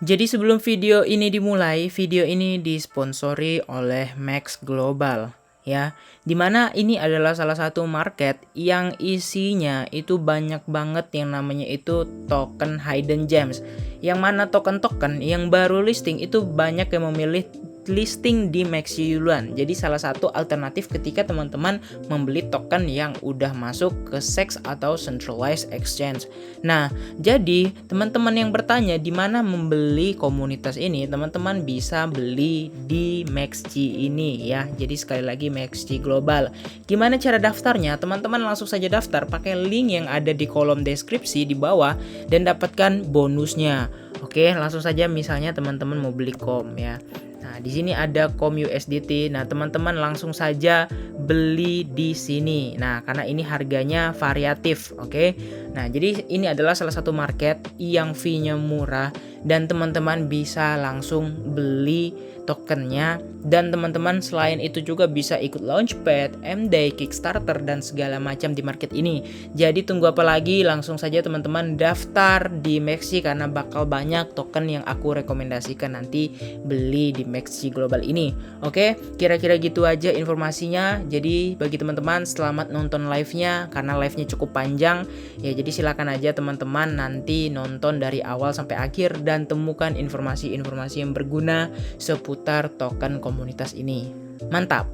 Jadi sebelum video ini dimulai, video ini disponsori oleh Max Global ya. Dimana ini adalah salah satu market yang isinya itu banyak banget yang namanya itu token hidden gems. Yang mana token-token yang baru listing itu banyak yang memilih listing di Maxi duluan. Jadi salah satu alternatif ketika teman-teman membeli token yang udah masuk ke SEX atau centralized exchange. Nah, jadi teman-teman yang bertanya di mana membeli komunitas ini, teman-teman bisa beli di Maxi ini ya. Jadi sekali lagi Maxi Global. Gimana cara daftarnya? Teman-teman langsung saja daftar pakai link yang ada di kolom deskripsi di bawah dan dapatkan bonusnya. Oke, langsung saja misalnya teman-teman mau beli kom ya. Nah, di sini ada kom USDT. Nah, teman-teman langsung saja beli di sini. Nah, karena ini harganya variatif, oke. Nah, jadi ini adalah salah satu market yang fee-nya murah dan teman-teman bisa langsung beli tokennya, dan teman-teman selain itu juga bisa ikut launchpad, M-Day, Kickstarter dan segala macam di market ini. Jadi tunggu apa lagi, langsung saja teman-teman daftar di Maxi karena bakal banyak token yang aku rekomendasikan nanti beli di Maxi Global ini. Oke, kira-kira gitu aja informasinya. Jadi bagi teman-teman selamat nonton live-nya karena live-nya cukup panjang ya. Jadi silakan aja teman-teman nanti nonton dari awal sampai akhir dan temukan informasi-informasi yang berguna seputar token komunitas ini. Mantap.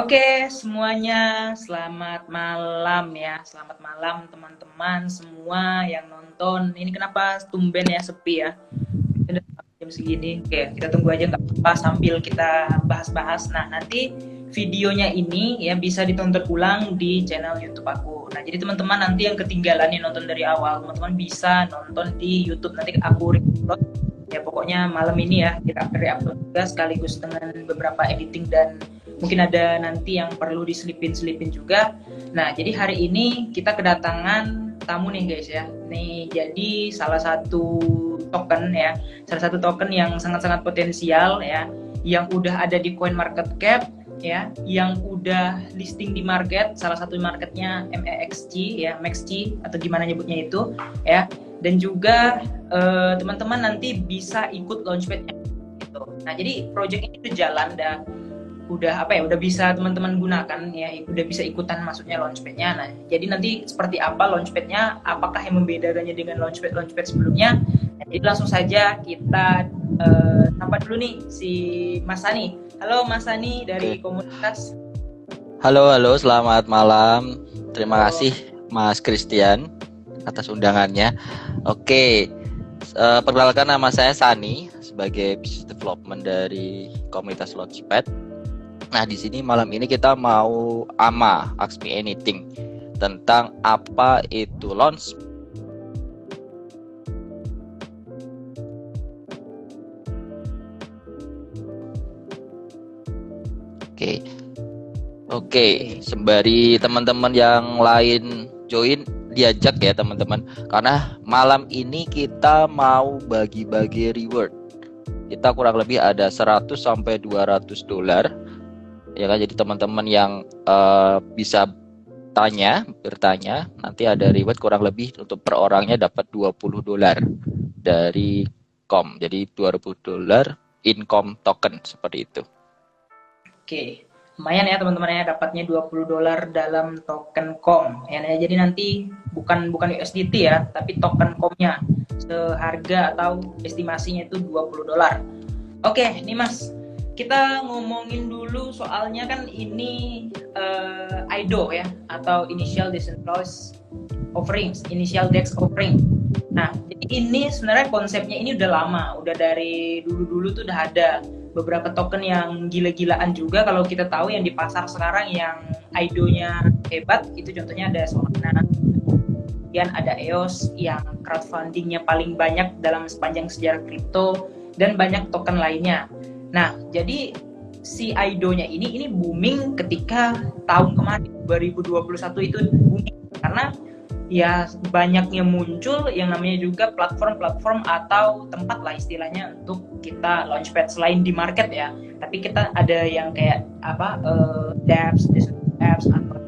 Oke, semuanya selamat malam ya. Selamat malam teman-teman semua yang nonton. Ini kenapa tumben ya sepi ya? Udah jam segini. Oke, kita tunggu aja nggak apa-apa sambil kita bahas-bahas. Nah, nanti videonya ini ya bisa ditonton ulang di channel YouTube aku. Nah, jadi teman-teman nanti yang ketinggalan nih nonton dari awal, teman-teman bisa nonton di YouTube. Nanti aku upload ya, pokoknya malam ini ya kita upload juga sekaligus dengan beberapa editing dan mungkin ada nanti yang perlu diselipin juga. Nah, jadi hari ini kita kedatangan tamu nih guys ya. Nih, jadi salah satu token ya, salah satu token yang sangat-sangat potensial ya, yang udah ada di CoinMarketCap ya, yang udah listing di market, salah satu marketnya MEXC ya, MEXC atau gimana nyebutnya itu ya, dan juga teman-teman nanti bisa ikut launchpadnya gitu. Nah, jadi project ini tuh jalan udah bisa teman-teman gunakan ya, udah bisa ikutan masuknya launchpadnya. Nah, jadi nanti seperti apa launchpadnya, apakah yang membedakannya dengan launchpad sebelumnya? Nah, jadi langsung saja kita sapa dulu nih si Mas Sani. Halo Mas Sani dari komunitas. Halo, selamat malam. Terima kasih Mas Christian atas undangannya. Oke, perkenalkan nama saya Sani sebagai Business Development dari komunitas Launchpad. Nah, di sini malam ini kita mau Ask Me Anything tentang apa itu launch. Oke, sembari teman-teman yang lain join, diajak ya teman-teman, karena malam ini kita mau bagi-bagi reward. Kita kurang lebih ada 100 sampai 200 dolar. Ya kan, jadi teman-teman yang bisa bertanya, nanti ada reward kurang lebih untuk per orangnya dapat 20 dolar dari kom. Jadi 20 dolar income token seperti itu. Oke, lumayan ya teman-teman ya, dapatnya 20 dolar dalam token kom ya. Jadi nanti bukan USDT ya, tapi token komnya seharga atau estimasinya itu 20 dolar. Oke, nih Mas, kita ngomongin dulu soalnya kan ini IDO ya, atau Initial Decentralized Offerings, Initial DEX Offering. Nah, jadi ini sebenarnya konsepnya ini udah lama, udah dari dulu tuh udah ada beberapa token yang gila-gilaan juga. Kalau kita tahu yang di pasar sekarang yang IDO-nya hebat, itu contohnya ada Solana, kemudian ada EOS yang crowdfunding-nya paling banyak dalam sepanjang sejarah kripto, dan banyak token lainnya. Nah, jadi si IDO-nya ini booming ketika tahun kemarin 2021 itu booming karena ya banyaknya muncul yang namanya juga platform atau tempat lah istilahnya untuk kita launchpad selain di market ya. Tapi kita ada yang kayak dApps, apps atau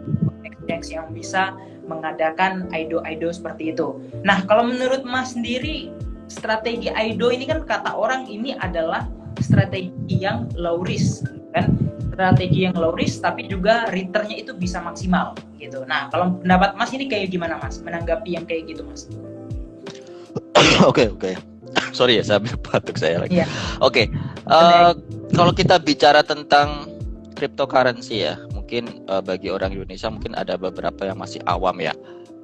exchange yang bisa mengadakan IDO seperti itu. Nah, kalau menurut Mas sendiri, strategi IDO ini kan kata orang ini adalah strategi yang low risk, kan? Strategi yang low risk tapi juga returnnya itu bisa maksimal gitu. Nah, kalau pendapat Mas ini kayak gimana Mas? Menanggapi yang kayak gitu Mas? Oke. Sorry ya, sambil batuk saya lagi. Iya. Oke. Kalau kita bicara tentang cryptocurrency ya, mungkin bagi orang Indonesia mungkin ada beberapa yang masih awam ya.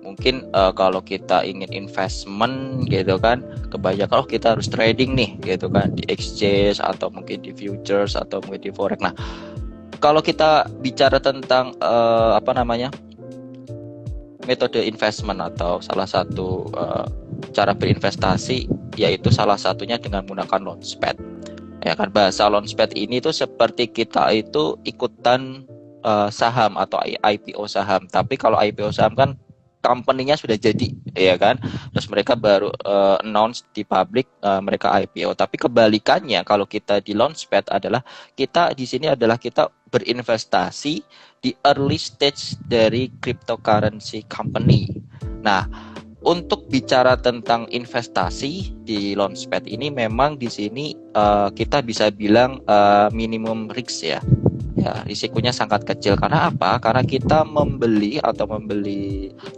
Mungkin kalau kita ingin investment gitu kan, kebanyakan kita harus trading nih gitu kan di exchange atau mungkin di futures atau mungkin di forex. Nah, kalau kita bicara tentang metode investment atau salah satu cara berinvestasi, yaitu salah satunya dengan menggunakan launchpad. Ya kan, bahasa launchpad ini tuh seperti kita itu ikutan saham atau IPO saham. Tapi kalau IPO saham kan company-nya sudah jadi, ya kan. Terus mereka baru announce di publik mereka IPO. Tapi kebalikannya kalau kita di launchpad adalah kita di sini adalah kita berinvestasi di early stage dari cryptocurrency company. Nah, untuk bicara tentang investasi di launchpad ini memang di sini kita bisa bilang minimum risk ya. Ya, risikonya sangat kecil. Karena apa? Karena kita membeli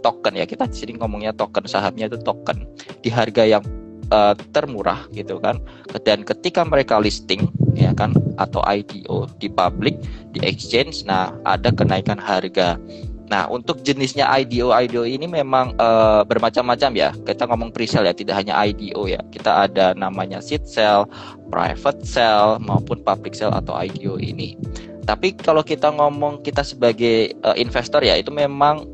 token ya. Kita di sini ngomongnya token, sahamnya itu token di harga yang termurah gitu kan. Dan ketika mereka listing ya kan atau IDO di public, di exchange, nah ada kenaikan harga. Nah, untuk jenisnya IDO ini memang bermacam-macam ya. Kita ngomong pre-sale ya, tidak hanya IDO ya. Kita ada namanya seed sale, private sale, maupun public sale atau IDO ini. Tapi kalau kita ngomong kita sebagai investor ya, itu memang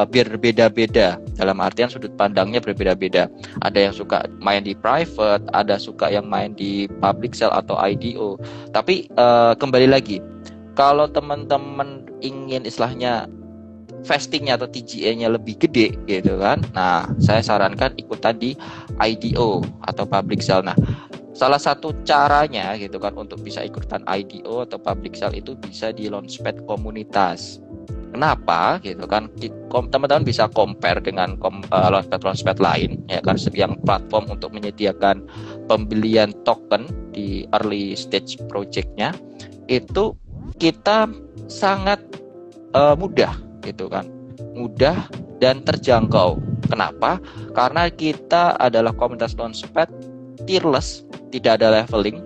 berbeda-beda. Dalam artian sudut pandangnya berbeda-beda. Ada yang suka main di private, ada suka yang main di public sale atau IDO. Tapi kembali lagi, kalau teman-teman ingin istilahnya vestingnya atau TGA-nya lebih gede gitu kan, nah saya sarankan ikutan di IDO atau public sale. Nah, salah satu caranya gitu kan untuk bisa ikutan IDO atau public sale itu bisa di launchpad komunitas. Kenapa gitu kan? Teman-teman bisa compare dengan launchpad lain ya kan, yang platform untuk menyediakan pembelian token di early stage project-nya itu kita sangat mudah gitu kan, mudah dan terjangkau. Kenapa? Karena kita adalah komunitas launchpad tierless, tidak ada leveling,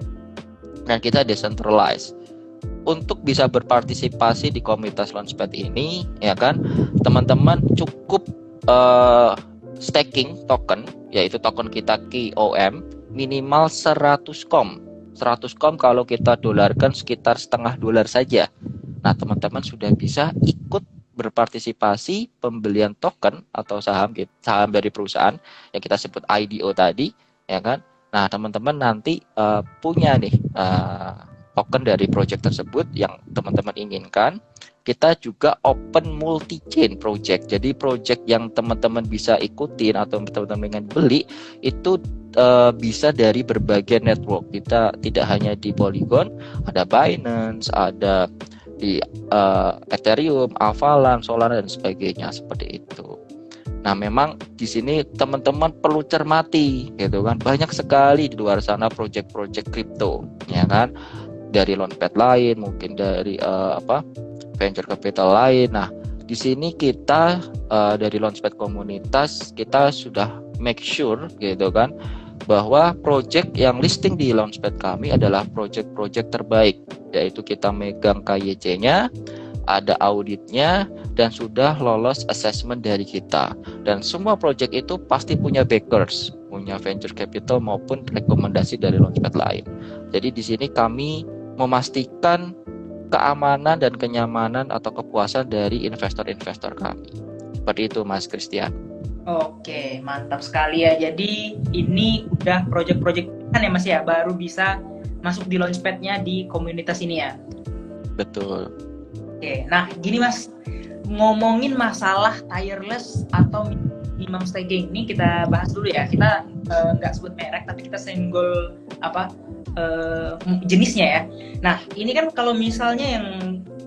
dan kita decentralized. Untuk bisa berpartisipasi di komunitas launchpad ini ya kan, teman-teman cukup staking token, yaitu token kita KOM minimal 100 kom. 100 kom kalau kita dolarkan sekitar setengah dolar saja. Nah, teman-teman sudah bisa ikut berpartisipasi pembelian token atau saham dari perusahaan yang kita sebut IDO tadi, ya kan? Nah, teman-teman nanti punya nih token dari project tersebut yang teman-teman inginkan. Kita juga open multi-chain project. Jadi project yang teman-teman bisa ikutin atau teman-teman ingin beli itu bisa dari berbagai network. Kita tidak hanya di Polygon, ada Binance, ada di Ethereum, Avalanche, Solana dan sebagainya seperti itu. Nah, memang di sini teman-teman perlu cermati gitu kan. Banyak sekali di luar sana project-project kripto, ya kan? Dari launchpad lain, mungkin dari venture capital lain. Nah, di sini kita dari launchpad komunitas kita sudah make sure gitu kan bahwa project yang listing di launchpad kami adalah project-project terbaik, yaitu kita megang KYC-nya, ada auditnya, dan sudah lolos assessment dari kita. Dan semua project itu pasti punya backers, punya venture capital maupun rekomendasi dari launchpad lain. Jadi di sini kami memastikan keamanan dan kenyamanan atau kepuasan dari investor-investor kami. Seperti itu, Mas Christian. Oke, mantap sekali ya. Jadi ini udah project-project kan ya Mas ya, baru bisa masuk di launchpad-nya di komunitas ini ya. Betul. Oke, nah gini Mas, ngomongin masalah tireless atau minimum staking ini kita bahas dulu ya. Kita nggak sebut merek, tapi kita senggol jenisnya ya. Nah, ini kan kalau misalnya yang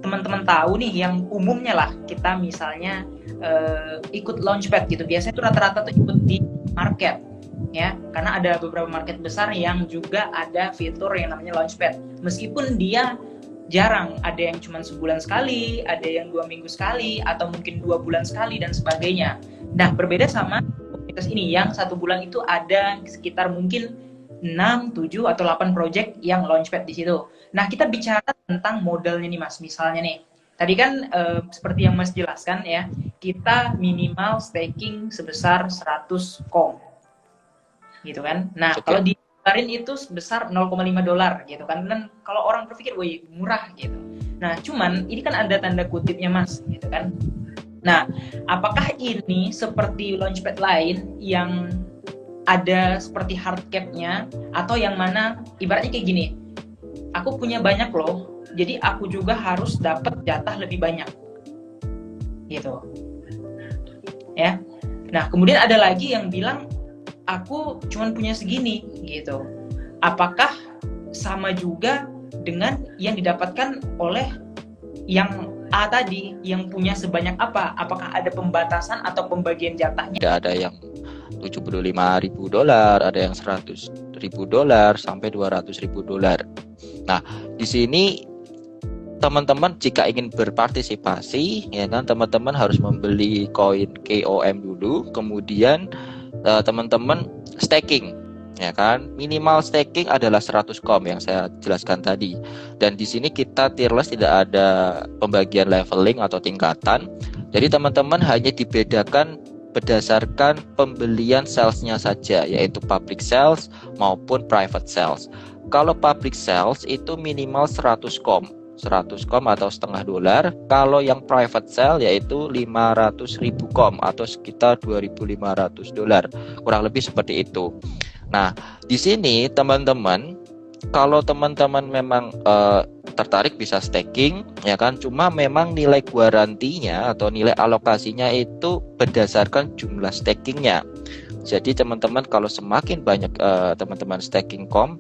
teman-teman tahu nih, yang umumnya lah, kita misalnya ikut launchpad gitu. Biasanya tuh rata-rata tuh ikut di market ya, karena ada beberapa market besar yang juga ada fitur yang namanya launchpad. Meskipun dia jarang, ada yang cuma sebulan sekali, ada yang 2 minggu sekali, atau mungkin 2 bulan sekali dan sebagainya. Nah, berbeda sama komunitas ini yang 1 bulan itu ada sekitar mungkin 6, 7 atau 8 project yang launchpad di situ. Nah, kita bicara tentang modelnya nih Mas. Misalnya nih, tadi kan seperti yang Mas jelaskan ya, kita minimal staking sebesar 100 kom. Gitu kan. Nah, kalau dikeluarin itu sebesar $0,5 gitu kan. Dan kalau orang berpikir, wih murah gitu. Nah, cuman ini kan ada tanda kutipnya Mas, gitu kan. Nah, apakah ini seperti launchpad lain yang ada seperti hard cap-nya, atau yang mana ibaratnya kayak gini, aku punya banyak loh, jadi aku juga harus dapat jatah lebih banyak, gitu, ya. Nah, kemudian ada lagi yang bilang aku cuma punya segini, gitu. Apakah sama juga dengan yang didapatkan oleh yang A tadi, yang punya sebanyak apa? Apakah ada pembatasan atau pembagian jatahnya? Ada yang $75.000, ada yang $100.000 sampai $200.000. Nah, di sini teman-teman jika ingin berpartisipasi, ya kan, teman-teman harus membeli koin KOM dulu, kemudian teman-teman staking, ya kan. Minimal staking adalah 100 kom yang saya jelaskan tadi. Dan di sini kita tierless, tidak ada pembagian leveling atau tingkatan. Jadi teman-teman hanya dibedakan berdasarkan pembelian salesnya saja, yaitu public sales maupun private sales. Kalau public sales itu minimal 100 kom atau $0,5. Kalau yang private sale yaitu 500.000 kom atau sekitar $2.500. Kurang lebih seperti itu. Nah, di sini teman-teman, kalau teman-teman memang tertarik bisa staking, ya kan, cuma memang nilai garantinya atau nilai alokasinya itu berdasarkan jumlah stakingnya. Jadi teman-teman kalau semakin banyak teman-teman staking kom,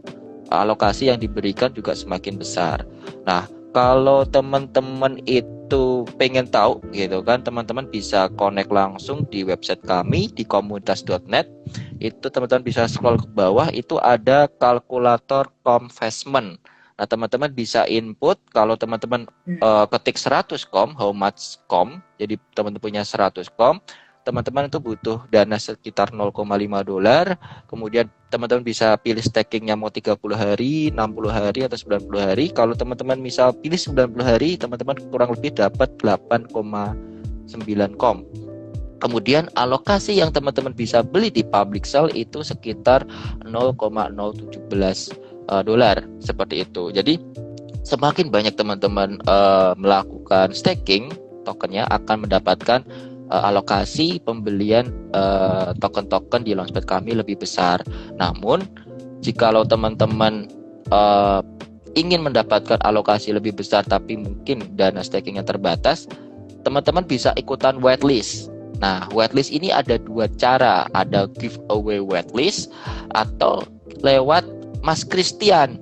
alokasi yang diberikan juga semakin besar. Nah, kalau teman-teman itu pengen tahu gitu kan, teman-teman bisa connect langsung di website kami di komunitas.net. Itu teman-teman bisa scroll ke bawah, itu ada kalkulator investment. Nah, teman-teman bisa input, kalau teman-teman ketik 100 kom, how much kom, jadi teman-teman punya 100 kom, teman-teman itu butuh dana sekitar $0,5. Kemudian teman-teman bisa pilih stakingnya mau 30 hari, 60 hari, atau 90 hari. Kalau teman-teman misal pilih 90 hari, teman-teman kurang lebih dapat 8,9 kom. Kemudian alokasi yang teman-teman bisa beli di public sale itu sekitar $0,017 seperti itu. Jadi semakin banyak teman-teman melakukan staking, tokennya akan mendapatkan alokasi pembelian token-token di launchpad kami lebih besar. Namun jikalau teman-teman ingin mendapatkan alokasi lebih besar tapi mungkin dana stakingnya terbatas, teman-teman bisa ikutan waitlist. Nah, waitlist ini ada 2 cara, ada giveaway waitlist atau lewat Mas Christian.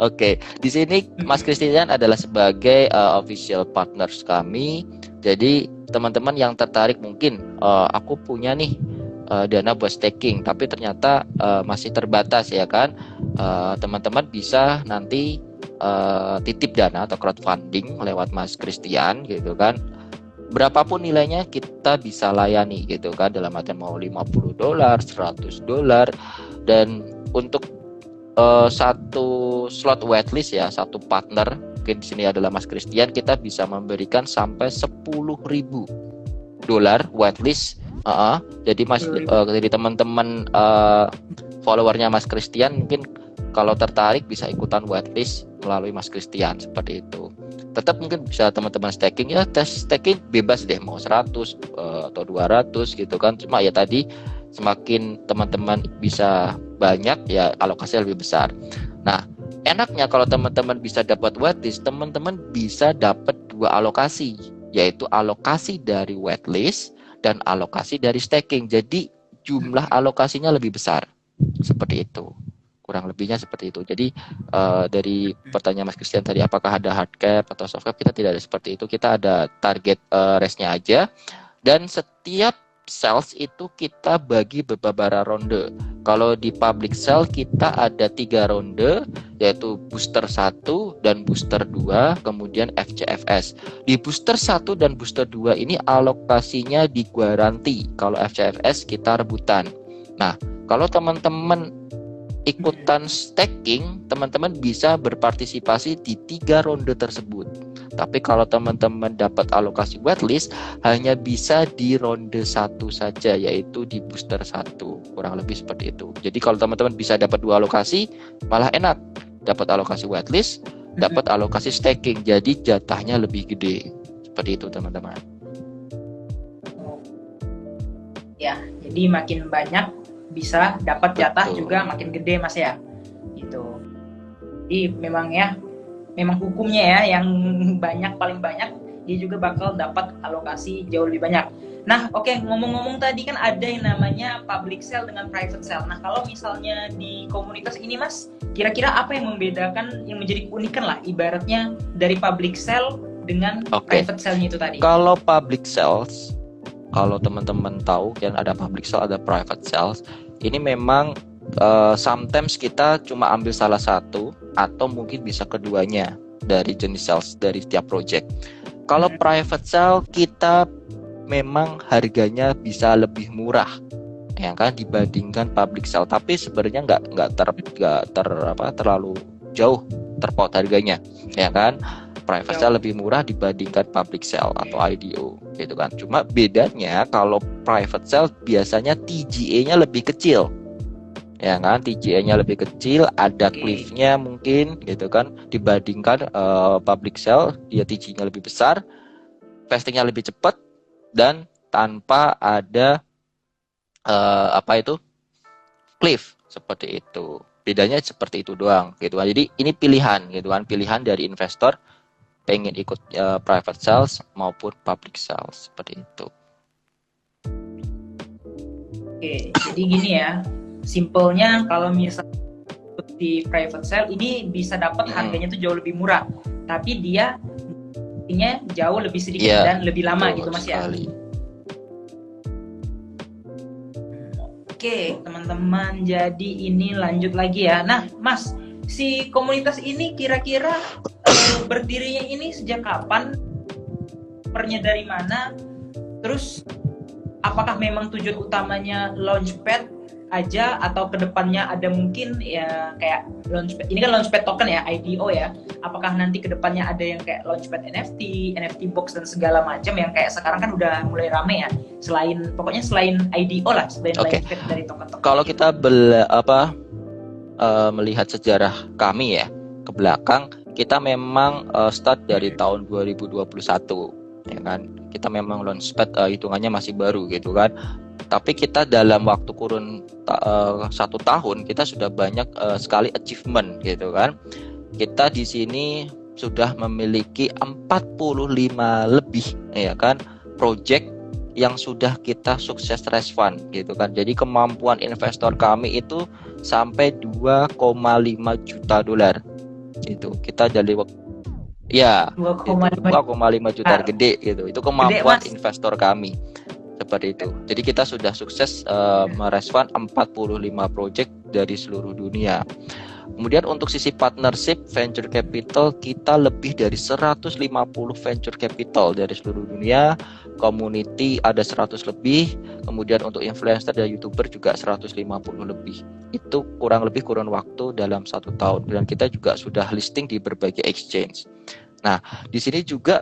Oke, di sini Mas Christian adalah sebagai official partners kami. Jadi teman-teman yang tertarik, mungkin aku punya nih dana buat staking, tapi ternyata masih terbatas, ya kan. Teman-teman bisa nanti titip dana atau crowdfunding lewat Mas Christian, gitu kan. Berapapun nilainya kita bisa layani, gitu kan. Dalam artian mau $50, $100, dan untuk satu slot waitlist ya, satu partner, mungkin di sini adalah Mas Christian, kita bisa memberikan sampai $10.000 waitlist. Jadi jadi teman-teman followernya Mas Christian mungkin kalau tertarik bisa ikutan waitlist melalui Mas Christian, seperti itu. Tetap mungkin bisa teman-teman staking, ya tes staking bebas deh, mau 100 atau 200 gitu kan. Cuma ya tadi, semakin teman-teman bisa banyak, ya alokasinya lebih besar. Nah, enaknya kalau teman-teman bisa dapat waitlist, teman-teman bisa dapat 2 alokasi, yaitu alokasi dari waitlist dan alokasi dari staking. Jadi jumlah alokasinya lebih besar. Seperti itu. Kurang lebihnya seperti itu. Jadi dari pertanyaan Mas Christian tadi, apakah ada hard cap atau soft cap, kita tidak ada seperti itu. Kita ada target raise-nya aja. Dan setiap sales itu kita bagi beberapa ronde. Kalau di public sale kita ada 3 ronde, yaitu booster 1 dan booster 2, kemudian FCFS. Di booster 1 dan booster 2 ini alokasinya diguaranti. Kalau FCFS kita rebutan. Nah, kalau teman-teman ikutan staking, teman-teman bisa berpartisipasi di 3 ronde tersebut. Tapi kalau teman-teman dapat alokasi whitelist, hanya bisa di ronde 1 saja, yaitu di booster 1. Kurang lebih seperti itu. Jadi kalau teman-teman bisa dapat 2 alokasi, malah enak. Dapat alokasi whitelist, dapat alokasi staking. Jadi jatahnya lebih gede. Seperti itu teman-teman. Ya, jadi makin banyak bisa dapat jatah juga makin gede Mas ya. Gitu. Jadi memang hukumnya ya, yang paling banyak dia juga bakal dapat alokasi jauh lebih banyak. Nah, oke, ngomong-ngomong tadi kan ada yang namanya public sale dengan private sale. Nah, kalau misalnya di komunitas ini Mas, kira-kira apa yang membedakan, yang menjadi keunikan lah ibaratnya dari public sale dengan private sale-nya itu tadi? Kalau public sales, kalau teman-teman tahu kan ada public sale, ada private sales. Ini memang sometimes kita cuma ambil salah satu atau mungkin bisa keduanya dari jenis sales dari setiap project. Kalau private sale kita memang harganya bisa lebih murah, ya kan, dibandingkan public sale. Tapi sebenarnya nggak terlalu jauh terpaut harganya, ya kan. Private sale lebih murah dibandingkan public sale atau IDO, gitu kan. Cuma bedanya kalau private sale biasanya TGA-nya lebih kecil, ya kan, TGA-nya lebih kecil, ada cliff-nya mungkin, gitu kan, dibandingkan public sale, dia TGA-nya lebih besar, vesting-nya lebih cepat, dan tanpa ada cliff, seperti itu. Bedanya seperti itu doang, gitu kan. Jadi ini pilihan, gitu kan, pilihan dari investor pengen ikut private sales maupun public sales, seperti itu. Oke, jadi gini ya, simpelnya kalau misalnya di private sale ini bisa dapat harganya tuh jauh lebih murah, tapi dia jauh lebih sedikit dan lebih lama gitu Mas ya. Oke teman-teman, jadi ini lanjut lagi ya. Nah Mas, si komunitas ini kira-kira berdirinya ini sejak kapan? Pernya dari mana? Terus apakah memang tujuan utamanya launchpad aja atau kedepannya ada mungkin ya kayak launchpad, ini kan launchpad token ya, IDO ya, apakah nanti kedepannya ada yang kayak launchpad NFT box dan segala macam yang kayak sekarang kan udah mulai rame ya, selain IDO lah, selain launchpad dari token-token. Kalau kita melihat sejarah kami ya ke belakang, kita memang start dari tahun 2021, ya kan. Kita memang launchpad hitungannya masih baru, gitu kan. Tapi kita dalam waktu kurun 1 tahun kita sudah banyak sekali achievement, gitu kan. Kita di sini sudah memiliki 45 lebih, ya kan, project yang sudah kita sukses raise fund, gitu kan. Jadi kemampuan investor kami itu sampai 2,5 juta dolar. Itu kita dari 2,5 juta gede, gitu. Itu kemampuan investor kami. Seperti itu. Jadi kita sudah sukses meraise fund 45 project dari seluruh dunia. Kemudian untuk sisi partnership venture capital, kita lebih dari 150 venture capital dari seluruh dunia. Community ada 100 lebih. Kemudian untuk influencer dan YouTuber juga 150 lebih. Itu kurang waktu dalam 1 tahun. Dan kita juga sudah listing di berbagai exchange. Nah, di sini juga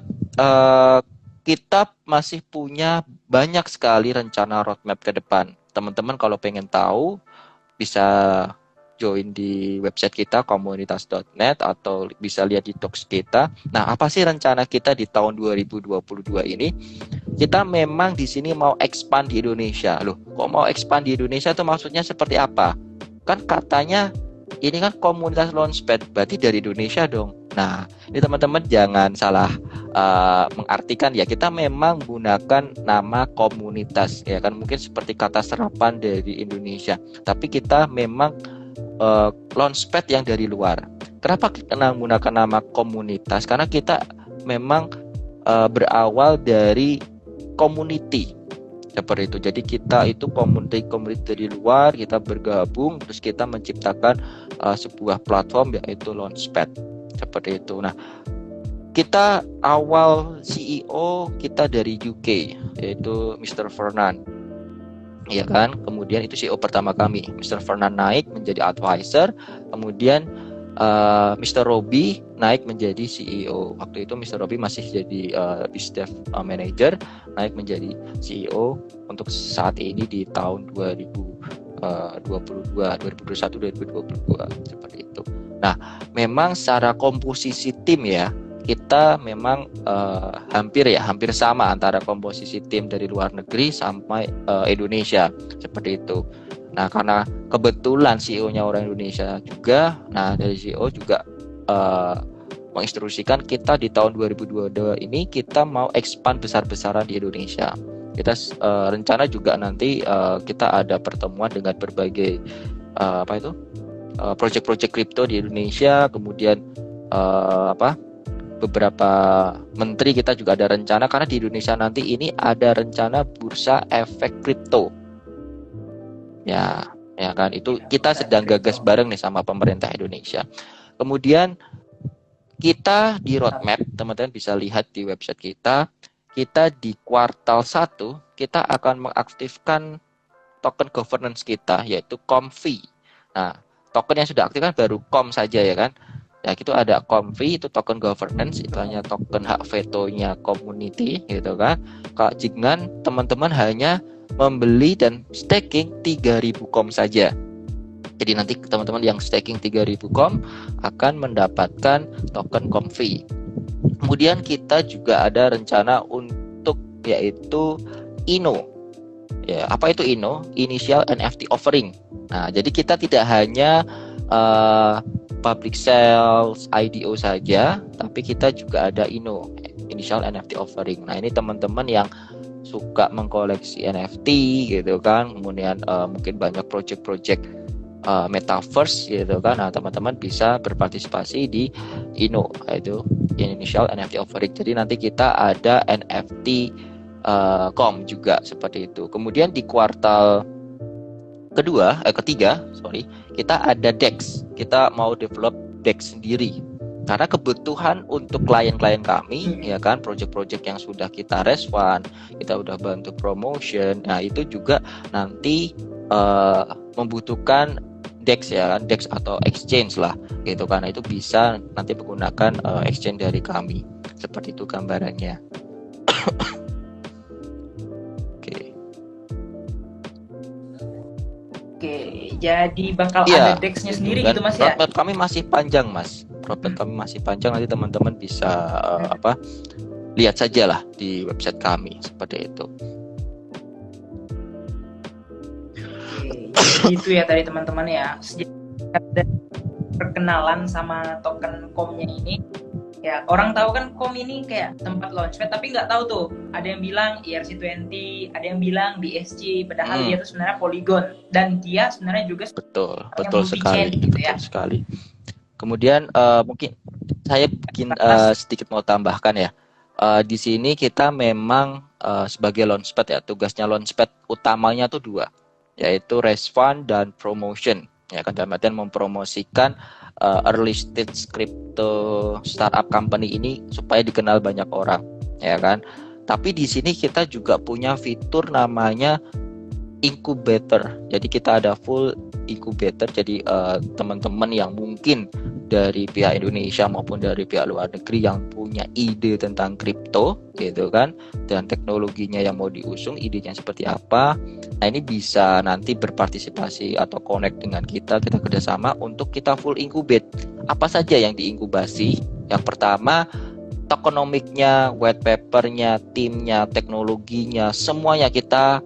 kita masih punya banyak sekali rencana roadmap ke depan. Teman-teman kalau pengen tahu bisa join di website kita komunitas.net atau bisa lihat di docs kita. Nah, apa sih rencana kita di tahun 2022 ini? Kita memang di sini mau expand di Indonesia. Loh, kok mau expand di Indonesia itu maksudnya seperti apa? Kan katanya ini kan komunitas launchpad, berarti dari Indonesia dong. Nah, ini teman-teman jangan salah mengartikan ya, kita memang menggunakan nama komunitas ya kan, mungkin seperti kata serapan dari Indonesia, tapi kita memang launchpad yang dari luar. Kenapa kita menggunakan nama komunitas? Karena kita memang berawal dari community seperti itu. Jadi kita itu komunitas dari luar, kita bergabung, terus kita menciptakan sebuah platform yaitu launchpad seperti itu. Nah, kita awal CEO kita dari UK, yaitu Mr. Fernand, ya kan. Kemudian itu CEO pertama kami. Mr. Fernand naik menjadi advisor, kemudian Mr. Robi naik menjadi CEO. Waktu itu Mr. Robi masih jadi business manager, naik menjadi CEO untuk saat ini di tahun 2021 2022 seperti itu. Nah, memang secara komposisi tim ya, kita memang hampir sama antara komposisi tim dari luar negeri sampai Indonesia seperti itu. Nah, karena kebetulan CEO-nya orang Indonesia juga, nah dari CEO juga menginstruksikan kita di tahun 2022 ini kita mau expand besar-besaran di Indonesia. Kita rencana juga nanti kita ada pertemuan dengan berbagai project-project kripto di Indonesia, kemudian beberapa menteri kita juga ada rencana, karena di Indonesia nanti ini ada rencana bursa efek kripto. Ya kan, itu kita sedang gagas bareng nih sama pemerintah Indonesia. Kemudian kita di roadmap, teman-teman bisa lihat di website kita di kuartal 1 kita akan mengaktifkan token governance kita, yaitu COMFI. Nah, token yang sudah aktif kan baru COM saja ya kan. Ya, itu ada COMFI, itu token governance, itu hanya token hak vetonya community gitu kan. Kalau jangan teman-teman hanya membeli dan staking 3.000 COM saja. Jadi nanti teman-teman yang staking 3.000 COM akan mendapatkan token COMFI. Kemudian kita juga ada rencana untuk yaitu INO. Ya, apa itu INO? Initial NFT Offering. Nah, jadi kita tidak hanya public sales, IDO saja, tapi kita juga ada INO, Initial NFT Offering. Nah, ini teman-teman yang suka mengkoleksi NFT gitu kan, kemudian mungkin banyak project-project metaverse gitu kan. Nah, teman-teman bisa berpartisipasi di INO, yaitu Initial NFT Offering. Jadi nanti kita ada NFT COM juga seperti itu. Kemudian di kuartal ketiga, kita ada DEX. Kita mau develop DEX sendiri. Karena kebutuhan untuk klien-klien kami, ya kan, project-project yang sudah kita raise fund, kita udah bantu promotion, nah itu juga nanti membutuhkan DEX ya kan, DEX atau exchange lah, gitu kan. Nah, itu bisa nanti menggunakan exchange dari kami. Seperti itu gambarannya. Oke, jadi bakal ada DEX-nya sendiri gitu Mas ya? Roadmap kami masih panjang Mas. Nanti teman-teman bisa lihat saja lah di website kami seperti itu. Oke, itu ya tadi teman-teman ya. Ada perkenalan sama token COM-nya ini. Ya, orang tahu kan COM ini kayak tempat launchpad, tapi nggak tahu tuh. Ada yang bilang ERC20, ada yang bilang BSC, padahal dia tuh sebenarnya Polygon, dan dia sebenarnya juga betul sekali, gitu ya. Sekali. Kemudian mungkin saya sedikit mau tambahkan ya. Di sini kita memang sebagai launchpad ya, tugasnya launchpad utamanya tuh 2, yaitu raise fund dan promotion. Ya kan, dalam artian mempromosikan early stage crypto startup company ini supaya dikenal banyak orang, ya kan. Tapi di sini kita juga punya fitur namanya incubator. Jadi kita ada full incubator. Jadi teman-teman yang mungkin dari pihak Indonesia maupun dari pihak luar negeri yang punya ide tentang kripto gitu kan, dan teknologinya yang mau diusung, idenya seperti apa, nah ini bisa nanti berpartisipasi atau connect dengan kita kerjasama untuk kita full incubate. Apa saja yang diinkubasi? Yang pertama, tokenomiknya, white papernya, timnya, teknologinya, semuanya kita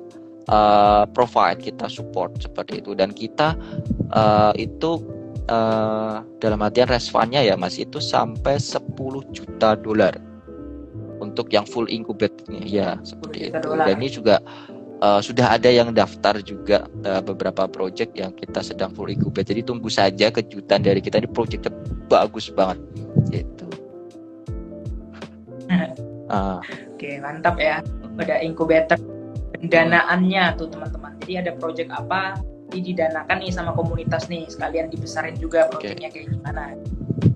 provide, kita support seperti itu. Dan kita itu dalam artian raise fund-nya ya Mas itu sampai 10 juta dolar untuk yang full incubate-nya ya seperti itu. Dan ini juga sudah ada yang daftar juga beberapa project yang kita sedang full incubate. Jadi tunggu saja kejutan dari kita, ini projectnya bagus banget gitu. Oke, mantap ya. Ada incubator pendanaannya tuh teman-teman. Jadi ada project apa didanakan nih sama komunitas nih, sekalian dibesarin juga projectnya kayak gimana.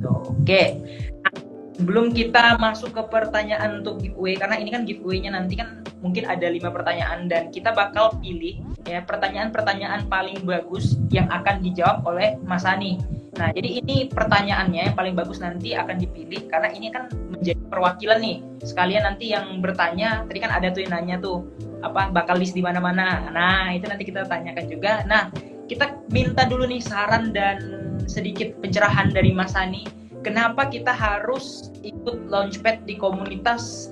Oke. Nah, sebelum kita masuk ke pertanyaan untuk giveaway, karena ini kan giveaway-nya nanti kan mungkin ada 5 pertanyaan dan kita bakal pilih ya pertanyaan-pertanyaan paling bagus yang akan dijawab oleh Mas Hani. Nah, jadi ini pertanyaannya yang paling bagus nanti akan dipilih karena ini kan menjadi perwakilan nih. Sekalian nanti yang bertanya, tadi kan ada tuh yang nanya tuh apa bakal list di mana-mana. Nah, itu nanti kita tanyakan juga. Nah, kita minta dulu nih saran dan sedikit pencerahan dari Mas Hani. Kenapa kita harus ikut Launchpad di komunitas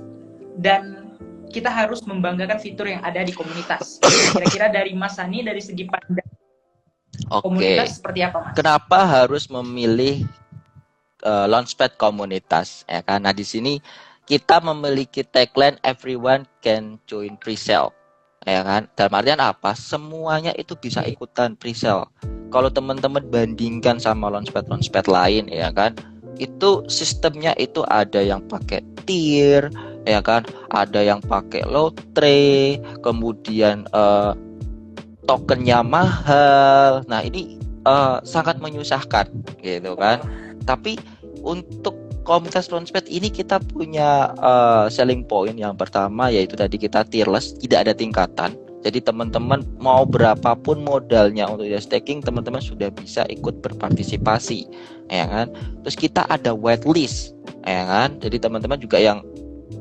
dan kita harus membanggakan fitur yang ada di komunitas? Kira-kira dari Mas Hani dari segi pandang komunitas seperti apa, Mas? Kenapa harus memilih Launchpad komunitas? Ya kan? Nah, di sini kita memiliki tagline everyone can join pre-sale. Ya kan? Dalam artian apa? Semuanya itu bisa ikutan pre-sale. Kalau teman-teman bandingkan sama Launchpad lain ya kan, itu sistemnya itu ada yang pakai tier, ya kan, ada yang pakai lotre, kemudian tokennya mahal. Nah ini sangat menyusahkan, gitu kan. Tapi untuk komunitas Launchpad ini kita punya selling point yang pertama yaitu tadi kita tierless, tidak ada tingkatan. Jadi teman-teman mau berapapun modalnya untuk staking, teman-teman sudah bisa ikut berpartisipasi, ya kan. Terus kita ada waitlist, ya kan. Jadi teman-teman juga yang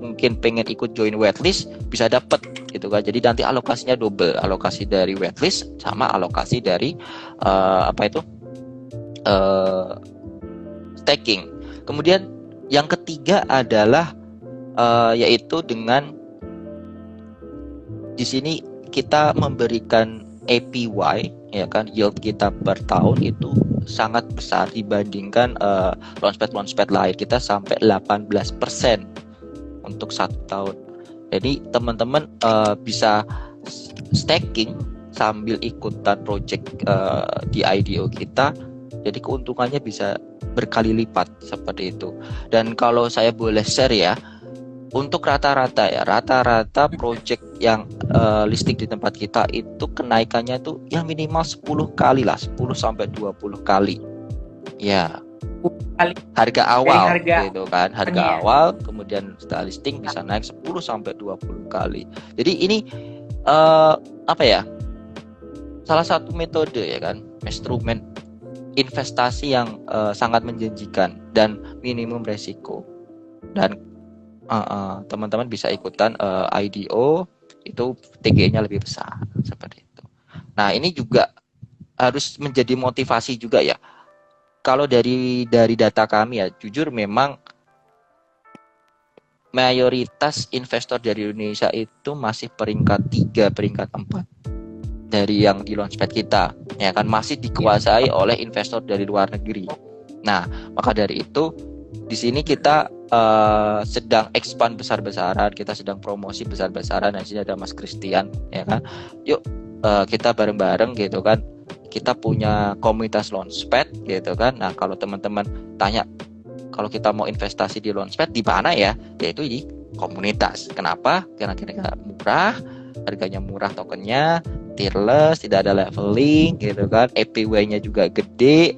mungkin pengen ikut join waitlist bisa dapat, gitu kan. Jadi nanti alokasinya double, alokasi dari waitlist sama alokasi dari staking. Kemudian yang ketiga adalah yaitu dengan di sini kita memberikan APY, ya kan, yield kita per tahun itu sangat besar dibandingkan launchpad lain. Kita sampai 18% untuk 1 tahun. Jadi teman-teman bisa staking sambil ikutan project di IDO kita. Jadi keuntungannya bisa berkali lipat seperti itu. Dan kalau saya boleh share ya, untuk rata-rata project yang listing di tempat kita itu kenaikannya itu ya minimal 10 kali lah, 10 sampai 20 kali. Ya. Harga awal gitu kan, harga awal kemudian setelah listing bisa naik 10 sampai 20 kali. Jadi ini salah satu metode ya kan, instrumen investasi yang sangat menjanjikan dan minimum resiko. Dan teman-teman bisa ikutan IDO itu TG-nya lebih besar seperti itu. Nah, ini juga harus menjadi motivasi juga ya. Kalau dari data kami ya, jujur memang mayoritas investor dari Indonesia itu masih peringkat 3, peringkat 4 dari yang di Launchpad kita, ya kan, masih dikuasai oleh investor dari luar negeri. Nah, maka dari itu di sini kita sedang expand besar-besaran, kita sedang promosi besar-besaran. Dan di sini ada Mas Christian, ya kan. Yuk kita bareng-bareng gitu kan. Kita punya komunitas Launchpad gitu kan. Nah, kalau teman-teman tanya kalau kita mau investasi di Launchpad di mana ya? Yaitu di komunitas. Kenapa? Karena kita murah, harganya murah, tokennya tierless, tidak ada leveling gitu kan. APY-nya juga gede,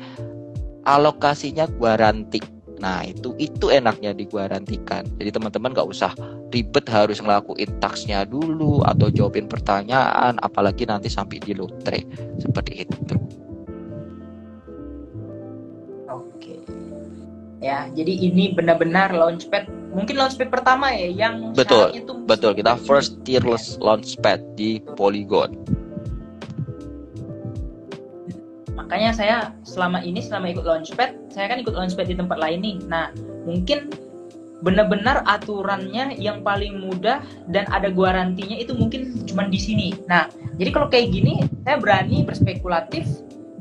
alokasinya garanti. Nah, itu enaknya diguarantikan. Jadi teman-teman nggak usah ribet harus ngelakuin taksnya dulu atau jawabin pertanyaan, apalagi nanti sampai di lotre seperti itu. Oke. Ya, jadi ini benar-benar Launchpad, mungkin Launchpad pertama ya yang betul kita first tierless Launchpad di Polygon. Makanya saya selama ikut Launchpad, saya kan ikut Launchpad di tempat lain nih. Nah, mungkin benar-benar aturannya yang paling mudah dan ada garantinya itu mungkin cuma di sini. Nah, jadi kalau kayak gini, saya berani berspekulatif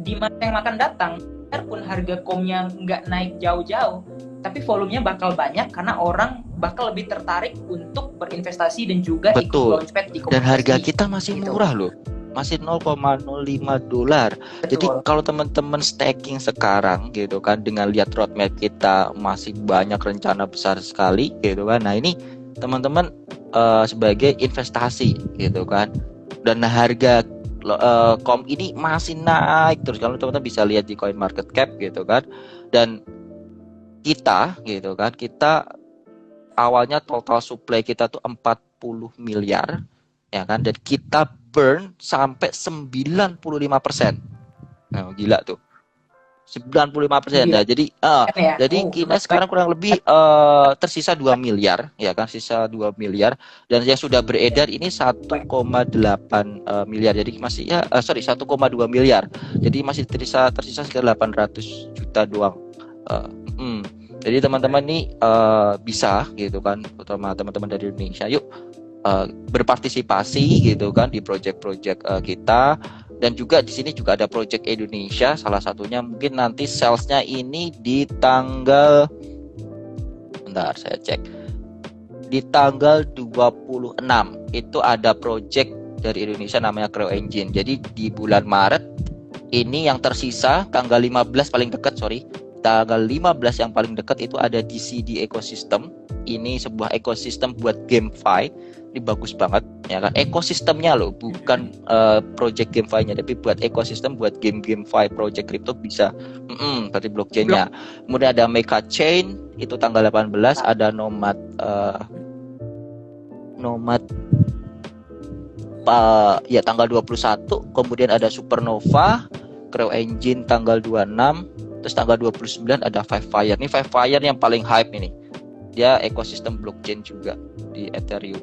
di masa yang akan datang. biarpun harga komnya nggak naik jauh-jauh, tapi volumenya bakal banyak karena orang bakal lebih tertarik untuk berinvestasi dan juga ikut Betul. launchpad di Dan komunitas harga ini. kita masih Gitu. murah loh. Masih 0,05 dolar. Jadi Betul. kalau teman-teman staking sekarang gitu kan, dengan lihat roadmap kita masih banyak rencana besar sekali gitu kan. Nah ini teman-teman sebagai investasi gitu kan. Dan harga kom ini masih naik terus, kalau teman-teman bisa lihat di CoinMarketCap gitu kan. Dan kita gitu kan, kita awalnya total supply kita tuh 40 miliar ya kan, dan kita burn sampai 95%. Nah, gila tuh. 95%. Nah, Gila. jadi Ya. jadi Oh, kita sekarang kurang lebih tersisa 2 miliar ya kan, sisa 2 miliar, dan yang sudah beredar ini 1,8 miliar. Jadi masih 1,2 miliar. Jadi masih tersisa sekitar 800 juta doang. Jadi teman-teman nih bisa gitu kan, terutama teman-teman dari Indonesia, yuk berpartisipasi gitu kan di project-project kita. Dan juga di sini juga ada project Indonesia, salah satunya mungkin nanti salesnya ini di tanggal, bentar saya cek, di tanggal 26 itu ada project dari Indonesia namanya Creo Engine. Jadi di bulan Maret ini yang tersisa, tanggal 15 paling dekat, tanggal 15 yang paling dekat itu ada DCD Ecosystem. Ini sebuah ekosistem buat GameFi. Ini bagus banget ya kan, ekosistemnya loh, bukan project GameFi-nya, tapi buat ekosistem buat GameFi project crypto bisa seperti blockchain-nya. Kemudian ada Mecha Chain itu tanggal 18, ada Nomad ya tanggal 21, kemudian ada Supernova, Creo Engine tanggal 26, terus tanggal 29 ada Five Fire. Ini Five Fire yang paling hype ini. Dia ekosistem blockchain juga di Ethereum.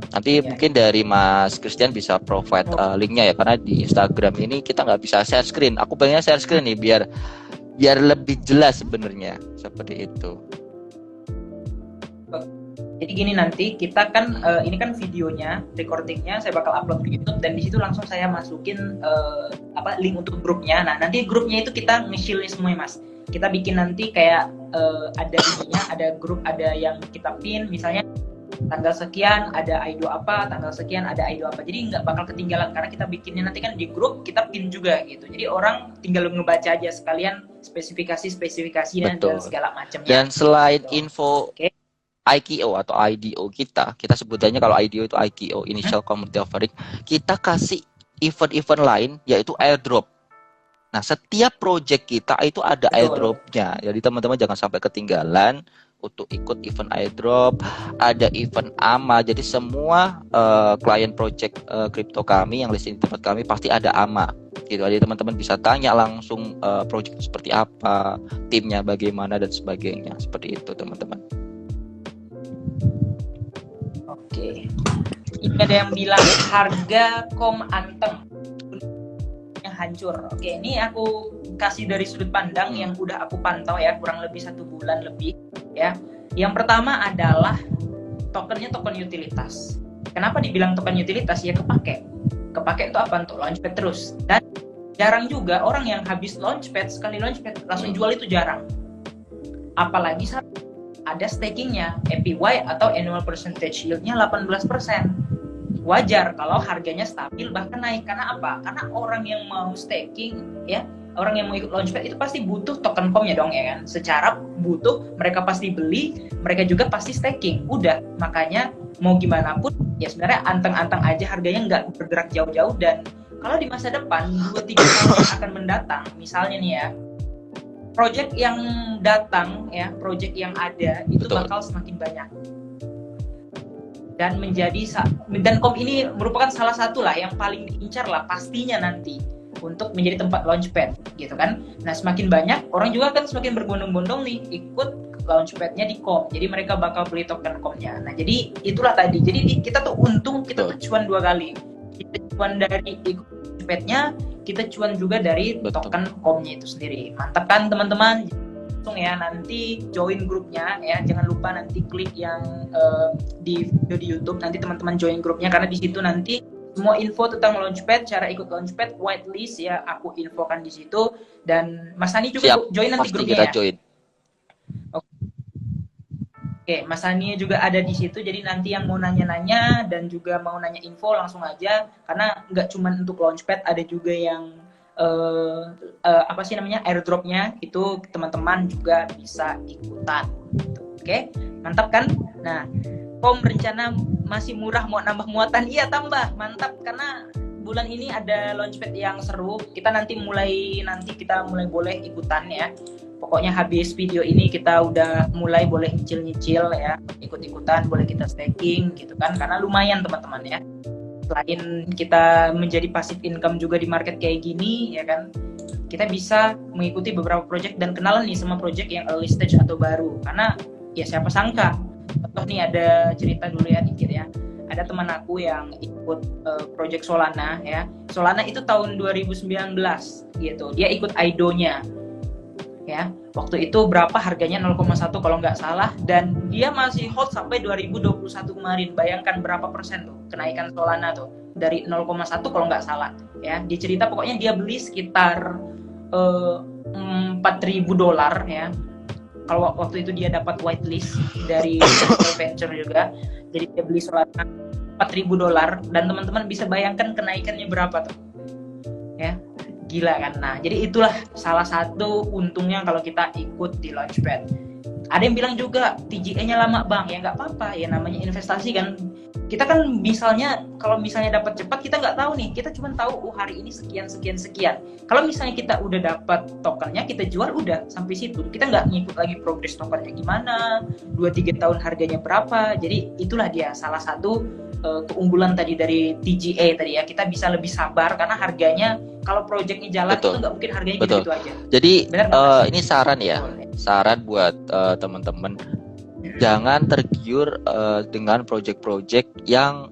Nanti mungkin dari Mas Christian bisa provide linknya ya, karena di Instagram ini kita nggak bisa share screen. Aku pengennya share screen nih biar lebih jelas sebenarnya, seperti itu. Jadi gini, nanti kita kan ini kan videonya, recordingnya saya bakal upload ke YouTube, dan di situ langsung saya masukin link untuk grupnya. Nah nanti grupnya itu kita nge-shield semua ya Mas. Kita bikin nanti kayak ada ininya, ada grup, ada yang kita pin, misalnya tanggal sekian ada idol apa, tanggal sekian ada idol apa. Jadi nggak bakal ketinggalan karena kita bikinnya nanti kan di grup, kita pin juga gitu. Jadi orang tinggal ngebaca aja sekalian spesifikasinya dan segala macamnya. Dan selain info ICO atau IDO kita sebutannya, kalau IDO itu ICO, Initial Community Offering, kita kasih event-event lain yaitu airdrop. Nah, setiap project kita itu ada airdropnya. Jadi teman-teman jangan sampai ketinggalan untuk ikut event airdrop. Ada event AMA. Jadi semua klien project crypto kami yang listing di tempat kami pasti ada AMA. Gitu. Jadi teman-teman bisa tanya langsung project seperti apa, timnya bagaimana dan sebagainya. Seperti itu teman-teman. Oke. Ini ada yang bilang harga kom Anteng yang hancur. Oke, ini aku kasih dari sudut pandang yang udah aku pantau ya, kurang lebih 1 bulan lebih ya. Yang pertama adalah tokennya token utilitas. Kenapa dibilang token utilitas? Ya kepake itu apa? Untuk launchpad terus. Dan jarang juga orang yang habis launchpad, sekali launchpad langsung jual, itu jarang. Apalagi saat ada stakingnya, APY atau annual percentage yield-nya 18%. Wajar kalau harganya stabil bahkan naik. Karena apa? Karena orang yang mau staking ya, orang yang mau ikut launchpad itu pasti butuh token komnya dong ya kan. Secara butuh, mereka pasti beli, mereka juga pasti staking. Udah, makanya mau gimana pun ya sebenarnya anteng-anteng aja, harganya nggak bergerak jauh-jauh. Dan kalau di masa depan 2-3 tahun yang akan mendatang, misalnya nih ya, project yang datang ya, project yang ada itu bakal semakin banyak. Dan kom ini merupakan salah satu lah yang paling diincar lah pastinya nanti untuk menjadi tempat launchpad gitu kan. Nah semakin banyak orang juga kan semakin berbondong-bondong nih ikut launchpadnya di kom, jadi mereka bakal beli token komnya. Nah jadi itulah tadi, jadi kita tuh untung, kita tuh cuan 2 kali. Kita cuan dari ikut launchpadnya, kita cuan juga dari token komnya itu sendiri. Mantap kan teman-teman? Ya nanti join grupnya ya, jangan lupa nanti klik yang di video di YouTube, nanti teman-teman join grupnya karena di situ nanti Semua info tentang Launchpad, cara ikut Launchpad, whitelist ya, aku infokan di situ. Dan Mas Hani juga Siap, join nanti pasti grupnya kita ya. join. Oke, Mas Hani juga ada di situ. Jadi nanti yang mau nanya-nanya dan juga mau nanya info langsung aja. Karena nggak cuma untuk Launchpad, ada juga yang apa sih namanya airdropnya itu teman-teman juga bisa ikutan. Oke, mantap kan? Nah, Kom rencana masih murah mau nambah muatan? Iya tambah, mantap karena bulan ini ada Launchpad yang seru. Kita nanti mulai boleh ikutan ya. Pokoknya habis video ini kita udah mulai boleh nyicil-nyicil ya, ikut-ikutan, boleh kita staking gitu kan, karena lumayan teman-teman ya. Selain kita menjadi passive income juga di market kayak gini ya kan, kita bisa mengikuti beberapa project dan kenalan nih sama project yang early stage atau baru. Karena ya siapa sangka, contoh nih ada cerita dulu ya dikit ya. Ada teman aku yang ikut project Solana ya. Solana itu tahun 2019 gitu. Dia ikut IDO-nya. Ya, waktu itu berapa harganya 0,1 kalau nggak salah, dan dia masih hold sampai 2021 kemarin. Bayangkan berapa persen tuh kenaikan Solana tuh dari 0,1 kalau nggak salah ya. Dia cerita pokoknya dia beli sekitar $4.000 ya. Kalau waktu itu dia dapat whitelist dari venture juga, jadi dia beli Solana $4.000 dan teman-teman bisa bayangkan kenaikannya berapa tuh ya. Gila kan. Nah, jadi itulah salah satu untungnya kalau kita ikut di Launchpad. Ada yang bilang juga TGA-nya lama bang, ya nggak apa-apa, ya namanya investasi kan. Kita kan kalau misalnya dapat cepat kita nggak tahu nih, kita cuma tahu hari ini sekian. Kalau misalnya kita udah dapat tokennya, kita jual udah sampai situ. Kita nggak ngikut lagi progress tokennya gimana, 2-3 tahun harganya berapa. Jadi itulah dia salah satu keunggulan tadi dari TGA tadi ya, kita bisa lebih sabar karena harganya kalau projectnya jalan itu nggak mungkin harganya gitu-gitu aja. Jadi ini saran ya, saran buat teman-teman, jangan tergiur dengan project-project yang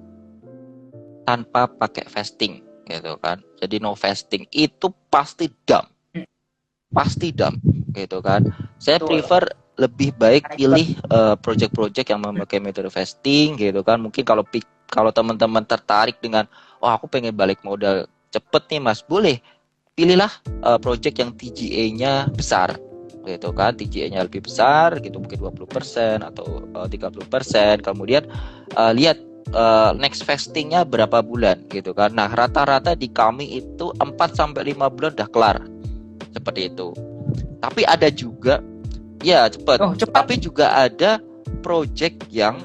tanpa pakai vesting gitu kan. Jadi no vesting itu pasti dump gitu kan. Saya prefer lebih baik pilih project-project yang memakai metode vesting gitu kan. Mungkin kalau teman-teman tertarik dengan aku pengen balik modal cepet nih Mas, boleh pilihlah project yang TGA-nya besar gitu kan. TGA-nya lebih besar gitu, mungkin 20% atau 30%. Kemudian lihat next vestingnya berapa bulan gitu kan. Nah, rata-rata di kami itu 4-5 bulan udah kelar. Seperti itu. Tapi ada juga ya cepat. Tapi juga ada project yang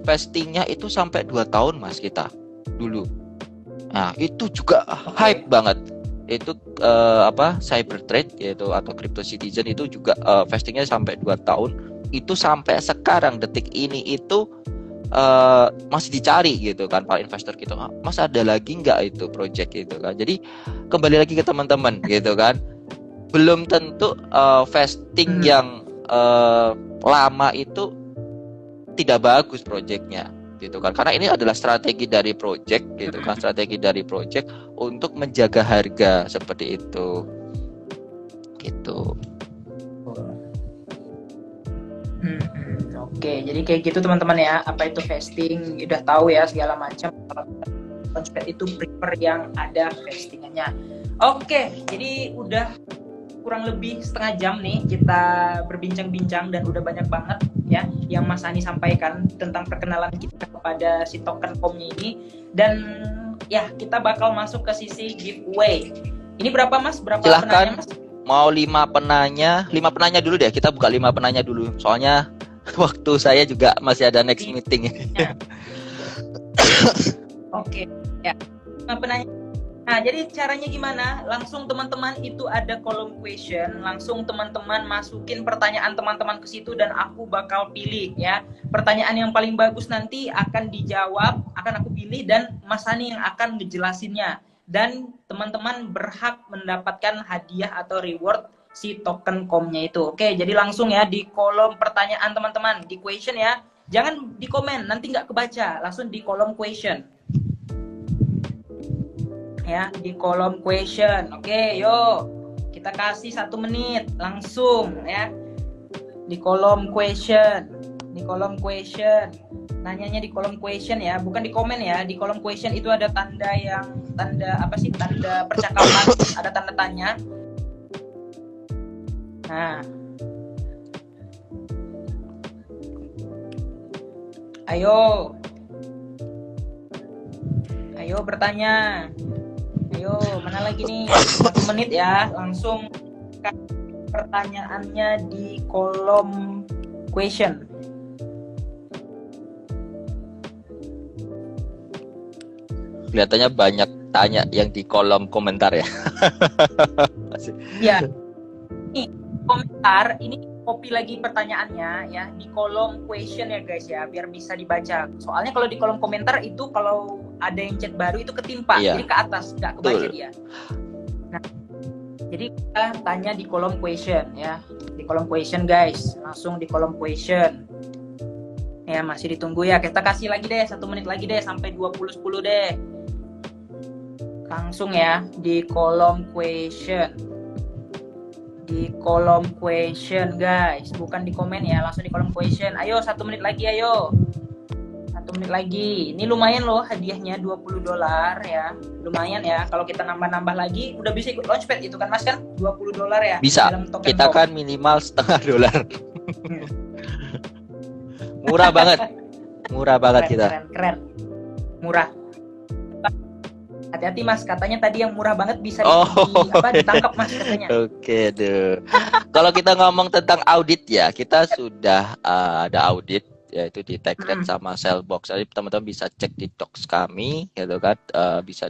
vestingnya itu sampai 2 tahun Mas kita dulu. Nah, itu juga hype banget. Itu Cybertrade yaitu atau Crypto Citizen itu juga vestingnya sampai 2 tahun. Itu sampai sekarang detik ini itu masih dicari gitu kan para investor gitu. Mas ada lagi nggak itu project gitu kan. Jadi kembali lagi ke teman-teman gitu kan. Belum tentu vesting yang lama itu tidak bagus projectnya gitu kan, karena ini adalah strategi dari project gitu kan, strategi dari project untuk menjaga harga seperti itu gitu. Oke, jadi kayak gitu teman-teman ya, apa itu vesting udah tahu ya segala macam. Kalau Launchpad itu prefer yang ada vestingannya. Oke, jadi udah kurang lebih setengah jam nih kita berbincang-bincang dan udah banyak banget ya yang Mas Hani sampaikan tentang perkenalan kita kepada si token komnya ini. Dan ya kita bakal masuk ke sisi giveaway. Ini berapa Mas? Berapa silahkan penanya Mas? Mau 5 penanya dulu deh, kita buka 5 penanya dulu soalnya waktu saya juga masih ada next meeting. Oke, ya 5 penanya. Nah, jadi caranya gimana? Langsung teman-teman itu ada kolom question, langsung teman-teman masukin pertanyaan teman-teman ke situ dan aku bakal pilih ya. Pertanyaan yang paling bagus nanti akan dijawab, akan aku pilih dan Mas Hani yang akan ngejelasinnya. Dan teman-teman berhak mendapatkan hadiah atau reward si token komnya itu. Oke, jadi langsung ya di kolom pertanyaan teman-teman, di question ya. Jangan di komen, nanti nggak kebaca. Langsung di kolom question. Ya, di kolom question. Oke, yuk kita kasih 1 menit langsung ya di kolom question nanyanya di kolom question ya, bukan di komen ya. Di kolom question itu ada tanda apa sih? Tanda percakapan, ada tanda tanya. Nah, ayo bertanya. Ayo, mana lagi nih? 1 menit ya, langsung pertanyaannya di kolom question. Kelihatannya banyak tanya yang di kolom komentar ya. Ya, ini komentar, ini copy lagi pertanyaannya ya di kolom question ya guys ya, biar bisa dibaca. Soalnya kalau di kolom komentar itu kalau ada yang chat baru itu ketimpa, Iya. jadi ke atas, nggak kebaca Betul. dia. Nah, jadi kita tanya di kolom question ya, di kolom question guys, langsung di kolom question. Ya masih ditunggu ya, kita kasih lagi deh 1 menit lagi deh sampai 20.10 deh. Langsung ya di kolom question. Di kolom question guys, bukan di komen ya, langsung di kolom question. Ayo 1 menit lagi, ayo 1 menit lagi. Ini lumayan loh hadiahnya $20 ya, lumayan ya. Kalau kita nambah-nambah lagi udah bisa ikut launchpad itu kan mas kan, $20 ya. Bisa. Dalam token Kita box. kan minimal $0,5. Murah banget. Murah banget kita. Keren. Murah. Hati-hati mas, katanya tadi yang murah banget bisa ditangkap mas katanya. Oke deh. Kalau kita ngomong tentang audit ya, kita sudah ada audit yaitu di TechRed sama Sellbox. Jadi teman-teman bisa cek di docs kami, gitu kan? Bisa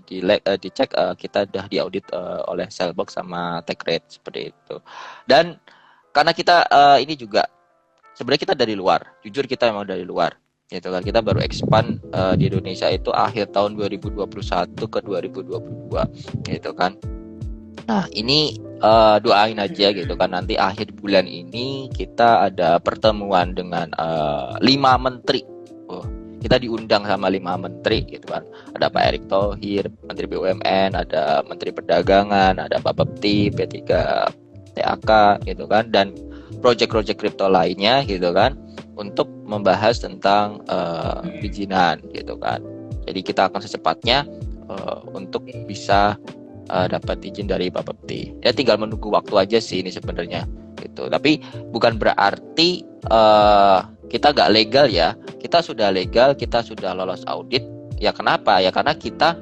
dicek kita sudah diaudit oleh Sellbox sama TechRed seperti itu. Dan karena kita ini juga sebenarnya kita dari luar, jujur kita memang dari luar. Gitu kan, kita baru expand di Indonesia itu akhir tahun 2021 ke 2022 gitu kan. Nah ini doain aja gitu kan, nanti akhir bulan ini kita ada pertemuan dengan 5 menteri. Kita diundang sama 5 menteri gitu kan. Ada Pak Erick Thohir, Menteri BUMN, ada Menteri Perdagangan, ada Pak Bapti, P3 TAK gitu kan, dan project-project kripto lainnya gitu kan, untuk membahas tentang perizinan gitu kan. Jadi kita akan secepatnya untuk bisa dapat izin dari Pak Bapti. Ya tinggal menunggu waktu aja sih ini sebenarnya gitu. Tapi bukan berarti kita nggak legal ya. Kita sudah legal, kita sudah lolos audit. Ya kenapa? Ya karena kita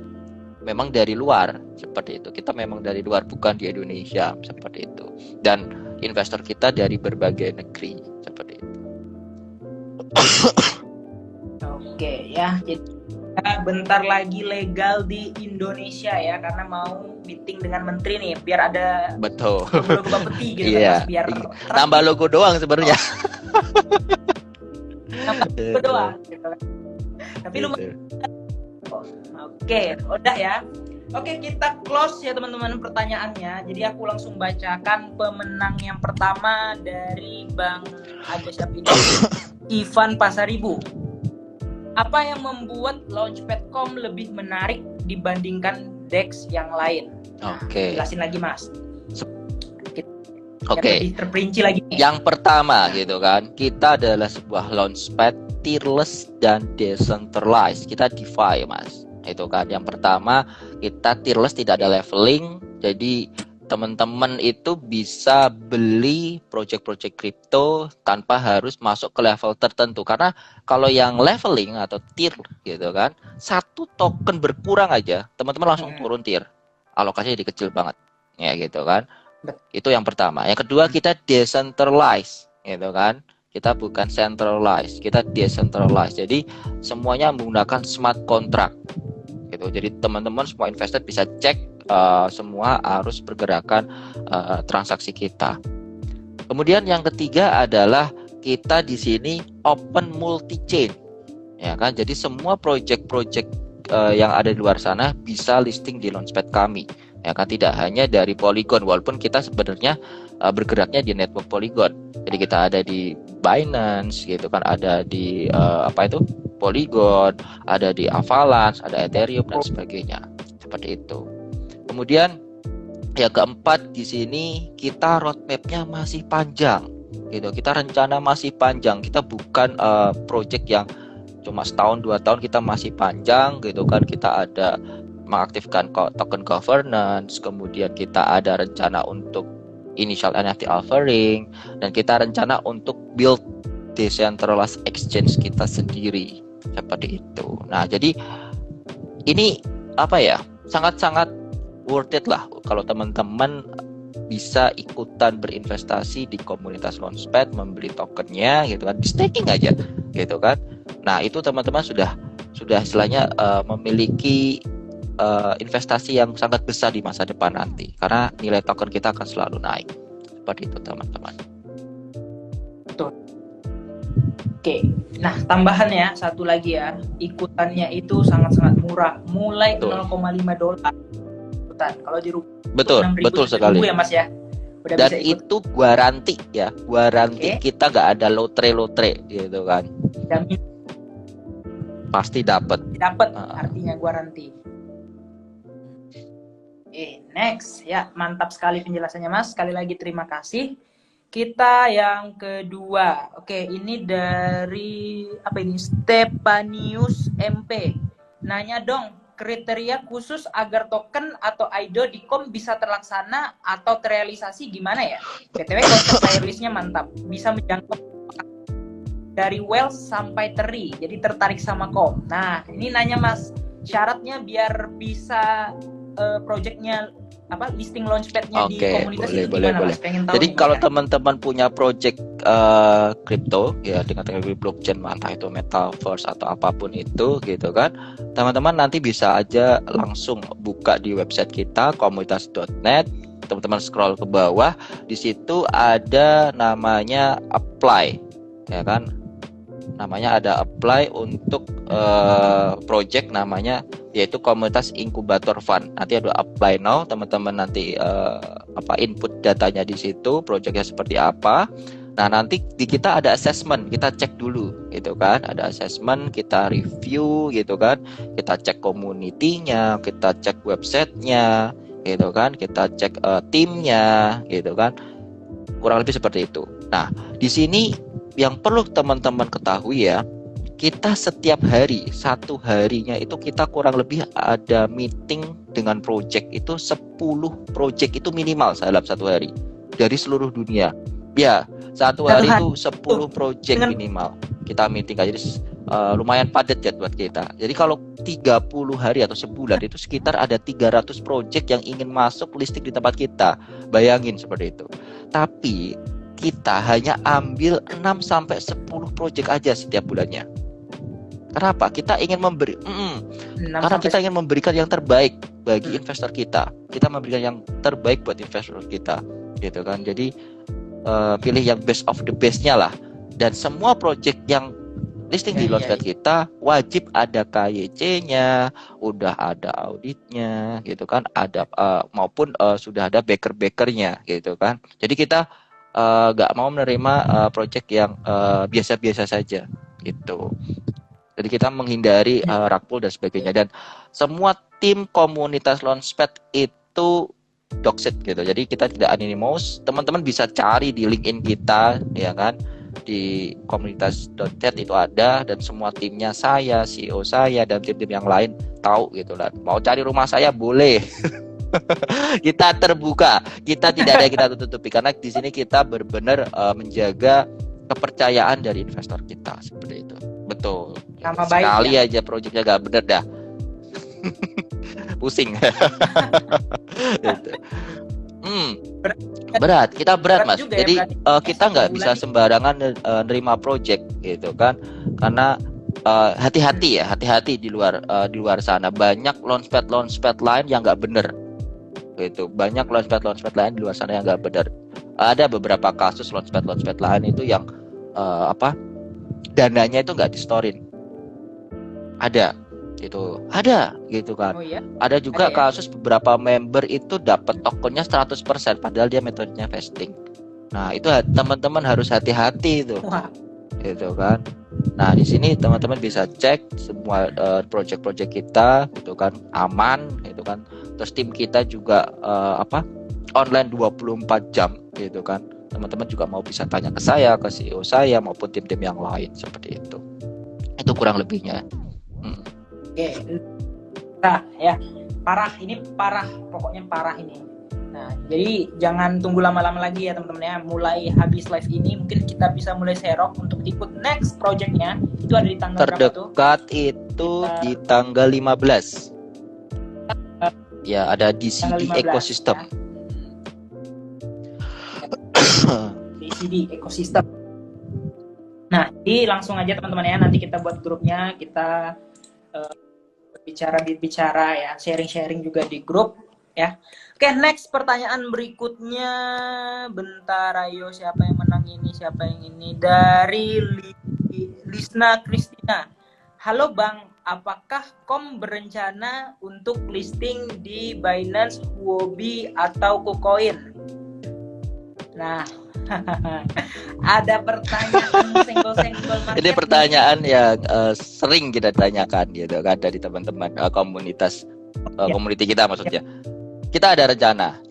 memang dari luar seperti itu. Kita memang dari luar, bukan di Indonesia seperti itu. Dan investor kita dari berbagai negeri seperti itu. Oke ya, jadi bentar lagi legal di Indonesia ya, karena mau meeting dengan menteri nih, biar ada Betul. logo Bapeti gitu Iya. kan, biar Nambah logo doang sebenarnya. nambah logo doang gitu. Tapi lumayan. Oke, udah ya. Oke, kita close ya teman-teman pertanyaannya. Jadi aku langsung bacakan pemenang yang pertama dari Bang Ajasap ini, Ivan Pasaribu. Apa yang membuat Launchpad.com lebih menarik dibandingkan DEX yang lain? Oke. Jelasin lagi mas. Oke. Lebih terperinci lagi nih. Yang pertama gitu kan, kita adalah sebuah launchpad tierless dan decentralized. Kita DeFi mas. Itu kan yang pertama, kita tierless, tidak ada leveling. Jadi teman-teman itu bisa beli project-project kripto tanpa harus masuk ke level tertentu. Karena kalau yang leveling atau tier gitu kan, 1 token berkurang aja, teman-teman langsung turun tier. Alokasinya jadi kecil banget. Ya gitu kan. Itu yang pertama. Yang kedua, kita decentralized gitu kan. Kita bukan centralized, kita decentralized. Jadi semuanya menggunakan smart contract. Gitu. Jadi teman-teman semua investor bisa cek semua arus pergerakan transaksi kita. Kemudian yang ketiga adalah kita di sini open multi chain, ya kan. Jadi semua project-project yang ada di luar sana bisa listing di Launchpad kami, ya kan. Tidak hanya dari Polygon, walaupun kita sebenarnya bergeraknya di network Polygon. Jadi kita ada di Binance, gitu kan, ada di Polygon, ada di Avalanche, ada Ethereum dan sebagainya, seperti itu. Kemudian yang keempat di sini kita roadmap-nya masih panjang, gitu. Kita rencana masih panjang. Kita bukan project yang cuma setahun 2 tahun kita masih panjang gitu kan. Kita ada mengaktifkan token governance, kemudian kita ada rencana untuk initial NFT offering, dan kita rencana untuk build decentralized exchange kita sendiri seperti itu. Nah, jadi ini apa ya, sangat-sangat worth it lah kalau teman-teman bisa ikutan berinvestasi di komunitas Launchpad, membeli tokennya gitu kan, di staking aja gitu kan. Nah, itu teman-teman sudah istilahnya memiliki investasi yang sangat besar di masa depan nanti, karena nilai token kita akan selalu naik. Seperti itu teman-teman. Betul. Oke, nah tambahannya satu lagi ya, ikutannya itu sangat-sangat murah, mulai Betul. $0,5 ikutan. Kalau di betul sekali ya Mas ya. Udah dan bisa ikut. itu garanti ya, kita nggak ada lotre gitu kan, Jamin pasti dapat. Artinya garanti. Next ya, mantap sekali penjelasannya Mas. Sekali lagi terima kasih. Kita yang kedua. Oke, ini dari apa ini? Stepanius MP. Nanya dong, kriteria khusus agar token atau IDO di KOM bisa terlaksana atau terrealisasi gimana ya? BTW konsep listnya mantap. Bisa menjangkau dari Wells sampai Teri. Jadi tertarik sama KOM. Nah, ini nanya Mas, syaratnya biar bisa projectnya listing launchpadnya di komunitas itu gimana Mas? Pengen tahu. Jadi kalau teman-teman punya project crypto ya dengan teknologi blockchain, entah itu metaverse atau apapun itu gitu kan, teman-teman nanti bisa aja langsung buka di website kita komunitas.net. Teman-teman scroll ke bawah, di situ ada namanya apply ya kan, namanya ada apply untuk project namanya yaitu komunitas inkubator fund. Nanti ada apply now, teman-teman nanti input datanya di situ, projectnya seperti apa. Nah, nanti di kita ada assessment, kita cek dulu gitu kan, ada assessment, kita review gitu kan, kita cek community-nya, kita cek websitenya gitu kan, kita cek timnya gitu kan, kurang lebih seperti itu. Nah, di sini yang perlu teman-teman ketahui ya, kita setiap hari, satu harinya itu kita kurang lebih ada meeting dengan project itu 10 project itu minimal dalam satu hari dari seluruh dunia. Ya, satu hari itu 10 project minimal kita meeting aja. Jadi lumayan padat ya buat kita. Jadi kalau 30 hari atau sebulan itu sekitar ada 300 project yang ingin masuk listing di tempat kita. Bayangin seperti itu. Tapi kita hanya ambil 6-10 project aja setiap bulannya. Kenapa? Kita ingin karena kita ingin memberikan yang terbaik bagi investor kita. Kita memberikan yang terbaik buat investor kita, gitu kan. Jadi pilih yang best of the bestnya lah. Dan semua project yang listing di Launchpad kita wajib ada KYC-nya, udah ada auditnya, gitu kan. Ada maupun sudah ada backer-backernya, gitu kan. Jadi kita nggak mau menerima project yang biasa-biasa saja, gitu. Jadi kita menghindari rug pull dan sebagainya. Dan semua tim komunitas Launchpad itu doxed gitu. Jadi kita tidak anonymous. Teman-teman bisa cari di LinkedIn kita, ya kan? Di komunitas.net itu ada, dan semua timnya saya, CEO saya, dan tim-tim yang lain tahu gitu lah. Mau cari rumah saya boleh. Kita terbuka. Kita tidak ada yang kita tutupi karena di sini kita benar-benar menjaga kepercayaan dari investor kita seperti itu. Betul. Nama Sekali baik, aja proyeknya gak bener dah. Pusing. Gitu. Berat. Kita berat Mas. Jadi kita nggak bisa sembarangan nerima project gitu kan. Karena hati-hati ya, hati-hati di luar sana. Banyak launchpad lain yang nggak bener. Gitu. Banyak launchpad lain di luar sana yang nggak bener. Ada beberapa kasus launchpad lain itu yang dananya itu nggak di-storein. Ada gitu kan. Ada juga kasus beberapa member itu dapat tokennya 100% padahal dia metodenya vesting. Nah, itu teman-teman harus hati-hati itu. Gitu kan. Nah, di sini teman-teman bisa cek semua project-project kita gitu kan, aman gitu kan. Terus tim kita juga online 24 jam gitu kan. Teman-teman juga mau bisa tanya ke saya, ke CEO saya maupun tim-tim yang lain seperti itu. Itu kurang lebihnya. Oke. Nah, ya. Parah, ini parah. Pokoknya parah ini. Nah, jadi jangan tunggu lama-lama lagi ya teman-teman ya. Mulai habis live ini mungkin kita bisa mulai serok untuk ikut next projectnya. Itu ada di tanggal berapa tuh? Terdekat itu di tanggal 15. Ya, ada DCD 15, Ecosystem. Ya. DCD Ecosystem. Nah, jadi langsung aja teman-teman ya. Nanti kita buat grupnya, kita bicara ya, sharing-sharing juga di grup ya. Oke, next pertanyaan berikutnya. Bentar, ayo siapa yang menang ini? Siapa yang ini? Dari Lisna Kristina. Halo Bang, apakah Kom berencana untuk listing di Binance, Huobi atau KuCoin? Nah, ada pertanyaan senggol-senggol market. Ini pertanyaan yang sering kita tanyakan gitu kan dari teman-teman komunitas community kita maksudnya. Kita ada rencana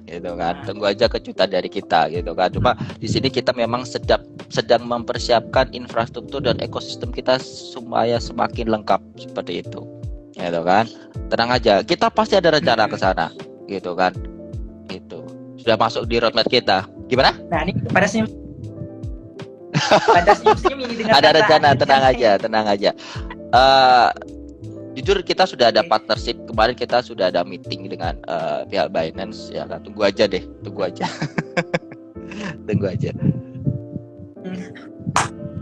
gitu kan. Tunggu aja kejutan dari kita gitu kan. Cuma di sini kita memang sedang mempersiapkan infrastruktur dan ekosistem kita supaya semakin lengkap seperti itu. Gitu kan. Tenang aja, kita pasti ada rencana ke sana gitu kan. Itu sudah masuk di roadmap kita. Gimana? Nah, ini pada senyum ini dengan ada rencana, tenang aja. Jujur kita sudah ada partnership. Kemarin kita sudah ada meeting dengan pihak Binance ya kan. Tunggu aja. Tunggu aja.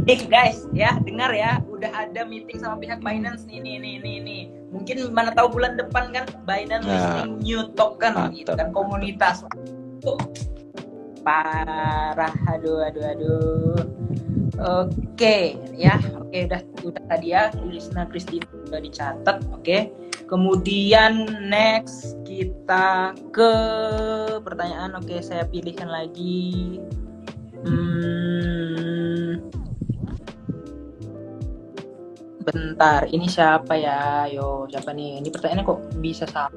Guys ya, dengar ya, udah ada meeting sama pihak Binance nih. Mungkin mana tahu bulan depan kan Binance listing new token gitu kan, komunitas. Parah, aduh. Oke, udah tadi ya, Lisna Kristina udah dicatat. Oke. Kemudian next kita ke pertanyaan. Oke, saya pilihkan lagi. Bentar, ini siapa ya? Yo, siapa nih? Ini pertanyaannya kok bisa salah?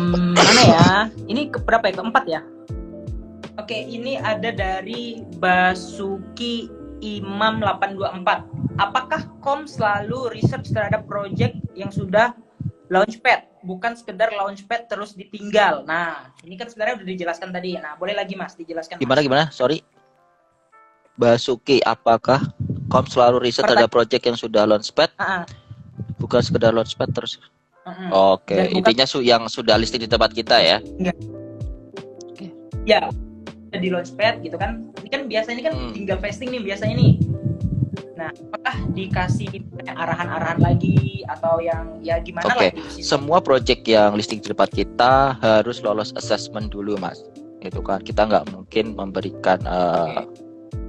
Mana ya? Ini keberapa ya? Keempat ya? Oke, ini ada dari Basuki Imam 824. Apakah Kom selalu research terhadap project yang sudah launchpad, bukan sekedar launchpad terus ditinggal? Nah, ini kan sebenarnya udah dijelaskan tadi. Nah, boleh lagi Mas dijelaskan? Gimana? Sorry. Basuki, apakah Kom selalu riset terhadap project yang sudah launchpad? Bukan sekedar launchpad terus. Oke, intinya yang sudah listing di tempat kita ya. Oke. Ya, di launchpad gitu kan. Ini kan biasanya kan tinggal vesting nih biasanya nih. Nah, apakah dikasih arahan-arahan lagi atau yang ya gimana lah gitu? Semua project yang listing di tempat kita harus lolos assessment dulu, Mas. Itu kan kita nggak mungkin memberikan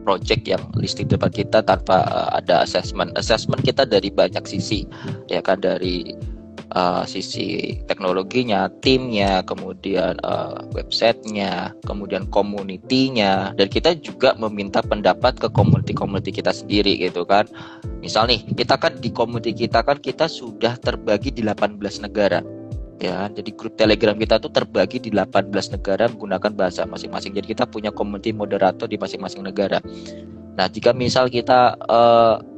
project yang listing di tempat kita tanpa ada assessment. Assessment kita dari banyak sisi, ya kan, dari sisi teknologinya, timnya, kemudian websitenya, kemudian community-nya, dan kita juga meminta pendapat ke community kita sendiri gitu kan. Misal nih, kita kan di community kita kan kita sudah terbagi di 18 negara. Ya, jadi grup Telegram kita tuh terbagi di 18 negara menggunakan bahasa masing-masing. Jadi kita punya community moderator di masing-masing negara. Nah, jika misal kita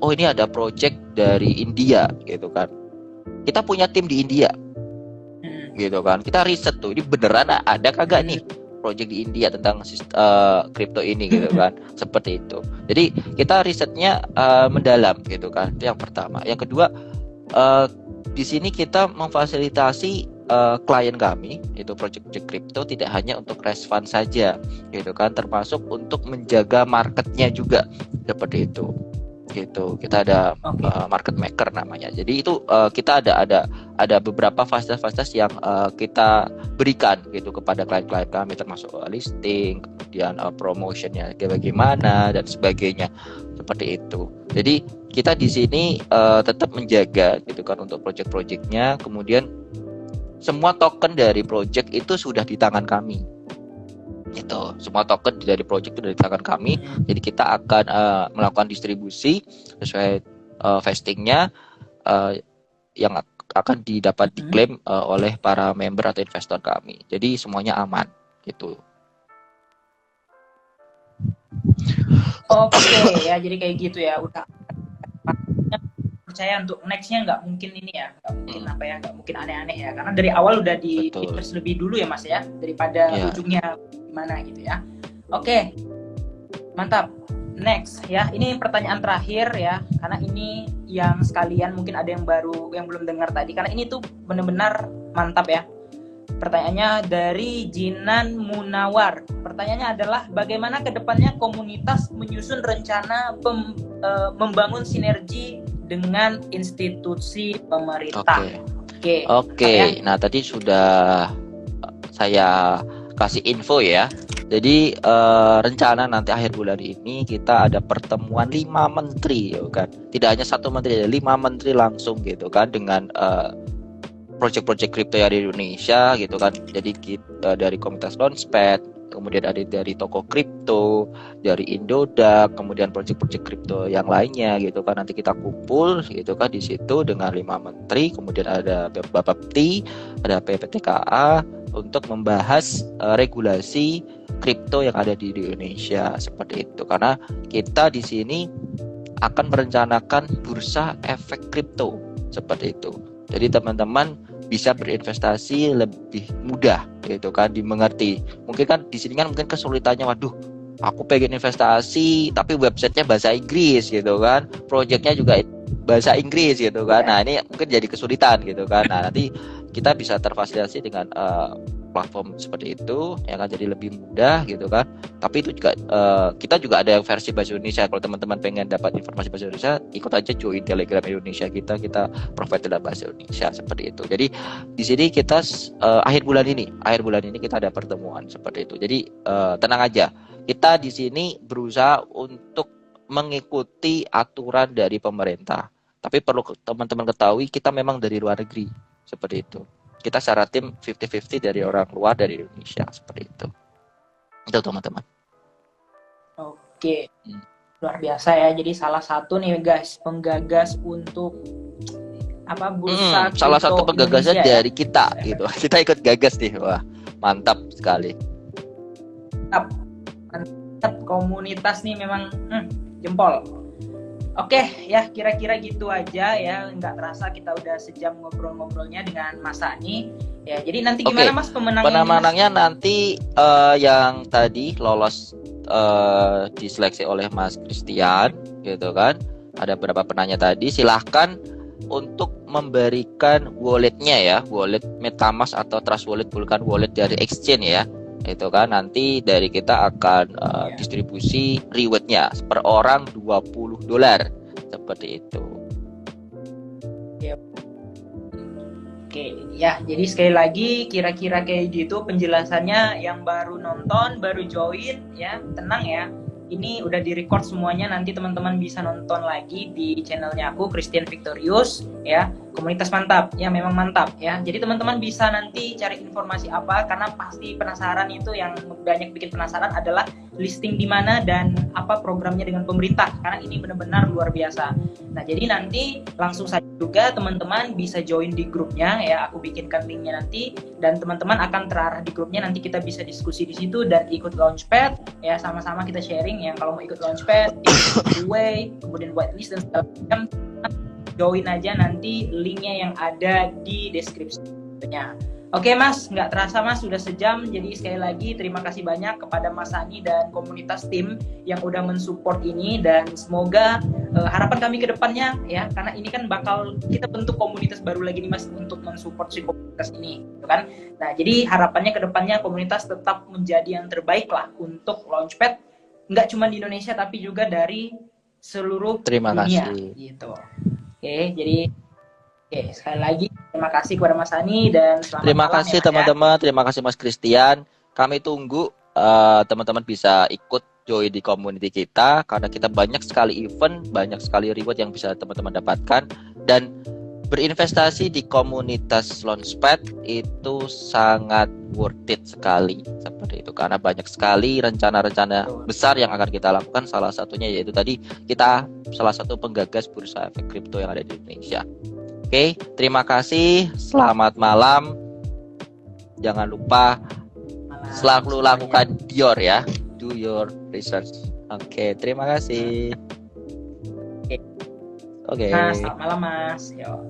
ini ada project dari India gitu kan. Kita punya tim di India, gitu kan. Kita riset tuh, ini beneran ada kagak nih project di India tentang kripto ini, gitu kan. Seperti itu. Jadi kita risetnya mendalam, gitu kan. Itu yang pertama. Yang kedua, di sini kita memfasilitasi klien kami, itu project-project kripto tidak hanya untuk raise fund saja, gitu kan. Termasuk untuk menjaga marketnya juga, seperti itu. Gitu, kita ada market maker namanya. Jadi itu kita ada beberapa fasilitas yang kita berikan gitu kepada klien-klien kami, termasuk listing, kemudian promotionnya bagaimana dan sebagainya, seperti itu. Jadi kita di sini tetap menjaga gitu kan untuk project-projectnya. Kemudian semua token dari project itu sudah di tangan kami. Itu semua token dari project itu dari tangan kami. Jadi kita akan melakukan distribusi sesuai vestingnya yang akan dapat diklaim oleh para member atau investor kami. Jadi semuanya aman gitu. Oke ya, jadi kayak gitu ya. Udah percaya untuk nextnya nggak mungkin ini ya, nggak mungkin apa ya, nggak mungkin aneh-aneh ya. Karena dari awal udah di Betul. invest lebih dulu ya Mas ya, daripada Ya. ujungnya gimana gitu ya. Oke, mantap. Next ya, ini pertanyaan terakhir ya, karena ini yang sekalian mungkin ada yang baru yang belum dengar tadi, karena ini tuh benar-benar mantap ya. Pertanyaannya dari Jinan Munawar. Pertanyaannya adalah bagaimana kedepannya komunitas menyusun rencana membangun sinergi dengan institusi pemerintah. Oke. Nah tadi sudah saya kasih info ya. Jadi rencana nanti akhir bulan ini kita ada pertemuan 5 menteri ya kan. Tidak hanya satu menteri, ada 5 menteri langsung gitu kan dengan project-project kripto yang ada di Indonesia gitu kan. Jadi kita dari komunitas Launchpad, kemudian ada dari toko kripto, dari Indodax, kemudian project-project kripto yang lainnya gitu kan. Nanti kita kumpul gitu kan di situ dengan 5 menteri, kemudian ada Bapepti, ada PPTKA untuk membahas regulasi kripto yang ada di Indonesia seperti itu. Karena kita di sini akan merencanakan bursa efek kripto seperti itu. Jadi teman-teman bisa berinvestasi lebih mudah gitu kan, dimengerti. Mungkin kan di sini kan mungkin kesulitannya, waduh, aku pengen investasi tapi websitenya bahasa Inggris gitu kan, projectnya juga bahasa Inggris gitu kan. Nah ini mungkin jadi kesulitan gitu kan. Nah nanti kita bisa terfasilitasi dengan platform seperti itu yang akan jadi lebih mudah gitu kan. Tapi itu juga kita juga ada yang versi bahasa Indonesia. Kalau teman-teman pengen dapat informasi bahasa Indonesia, ikut aja join Telegram Indonesia kita provide dalam bahasa Indonesia seperti itu. Jadi di sini kita akhir bulan ini kita ada pertemuan seperti itu. Jadi tenang aja, kita di sini berusaha untuk mengikuti aturan dari pemerintah. Tapi perlu teman-teman ketahui, kita memang dari luar negeri seperti itu. Kita secara tim 50-50 dari orang luar dari Indonesia seperti itu. Itu teman-teman. Oke. Luar biasa ya. Jadi salah satu nih guys, penggagas untuk bursa salah satu penggagasnya Indonesia, dari kita gitu. Kita ikut gagas nih. Wah, mantap sekali. Mantap, komunitas nih memang jempol. Oke ya, kira-kira gitu aja ya. Nggak terasa kita udah sejam ngobrol-ngobrolnya dengan Mas Ani. Ya, jadi nanti gimana Mas pemenangnya nanti yang tadi lolos diseleksi oleh Mas Christian gitu kan. Ada beberapa penanya tadi, silahkan untuk memberikan walletnya ya, wallet MetaMask atau Trust Wallet, bukan wallet dari exchange ya. Itu kan nanti dari kita akan distribusi rewardnya per orang $20 seperti itu. Oke ya, jadi sekali lagi kira-kira kayak gitu penjelasannya. Yang baru nonton, baru join ya, tenang ya. Ini udah di-record semuanya, nanti teman-teman bisa nonton lagi di channelnya aku, Christian Victorious ya. Komunitas mantap ya, memang mantap ya. Jadi teman-teman bisa nanti cari informasi apa, karena pasti penasaran. Itu yang banyak bikin penasaran adalah listing di mana dan apa programnya dengan pemerintah, karena ini benar-benar luar biasa. Nah, jadi nanti langsung saja juga teman-teman bisa join di grupnya ya. Aku bikinkan linknya nanti, dan teman-teman akan terarah di grupnya. Nanti kita bisa diskusi di situ dan ikut Launchpad ya, sama-sama kita sharing. Yang kalau mau ikut Launchpad, ikut giveaway, kemudian whitelist dan segala macam, join aja nanti linknya yang ada di deskripsinya. Oke Mas, nggak terasa Mas sudah sejam. Jadi sekali lagi terima kasih banyak kepada Mas Ani dan komunitas tim yang udah mensupport ini, dan semoga harapan kami ke depannya ya, karena ini kan bakal kita bentuk komunitas baru lagi nih Mas untuk mensupport si komunitas ini, gitu kan. Nah, jadi harapannya ke depannya komunitas tetap menjadi yang terbaik lah untuk Launchpad, nggak cuma di Indonesia tapi juga dari seluruh dunia gitu. Oke, jadi sekali lagi terima kasih kepada Mas Ani dan selamat terima malam kasih ya, teman-teman. Terima kasih Mas Christian. Kami tunggu teman-teman bisa ikut join di community kita, karena kita banyak sekali event, banyak sekali reward yang bisa teman-teman dapatkan, dan berinvestasi di komunitas Launchpad itu sangat worth it sekali seperti itu, karena banyak sekali rencana-rencana besar yang akan kita lakukan. Salah satunya yaitu tadi kita salah satu penggagas bursa efek kripto yang ada di Indonesia. Oke, terima kasih. Selamat malam. Jangan lupa selalu lakukan Dior ya. Do your research. Oke, terima kasih. Oke. Oke. Mas, selamat malam Mas. Yo.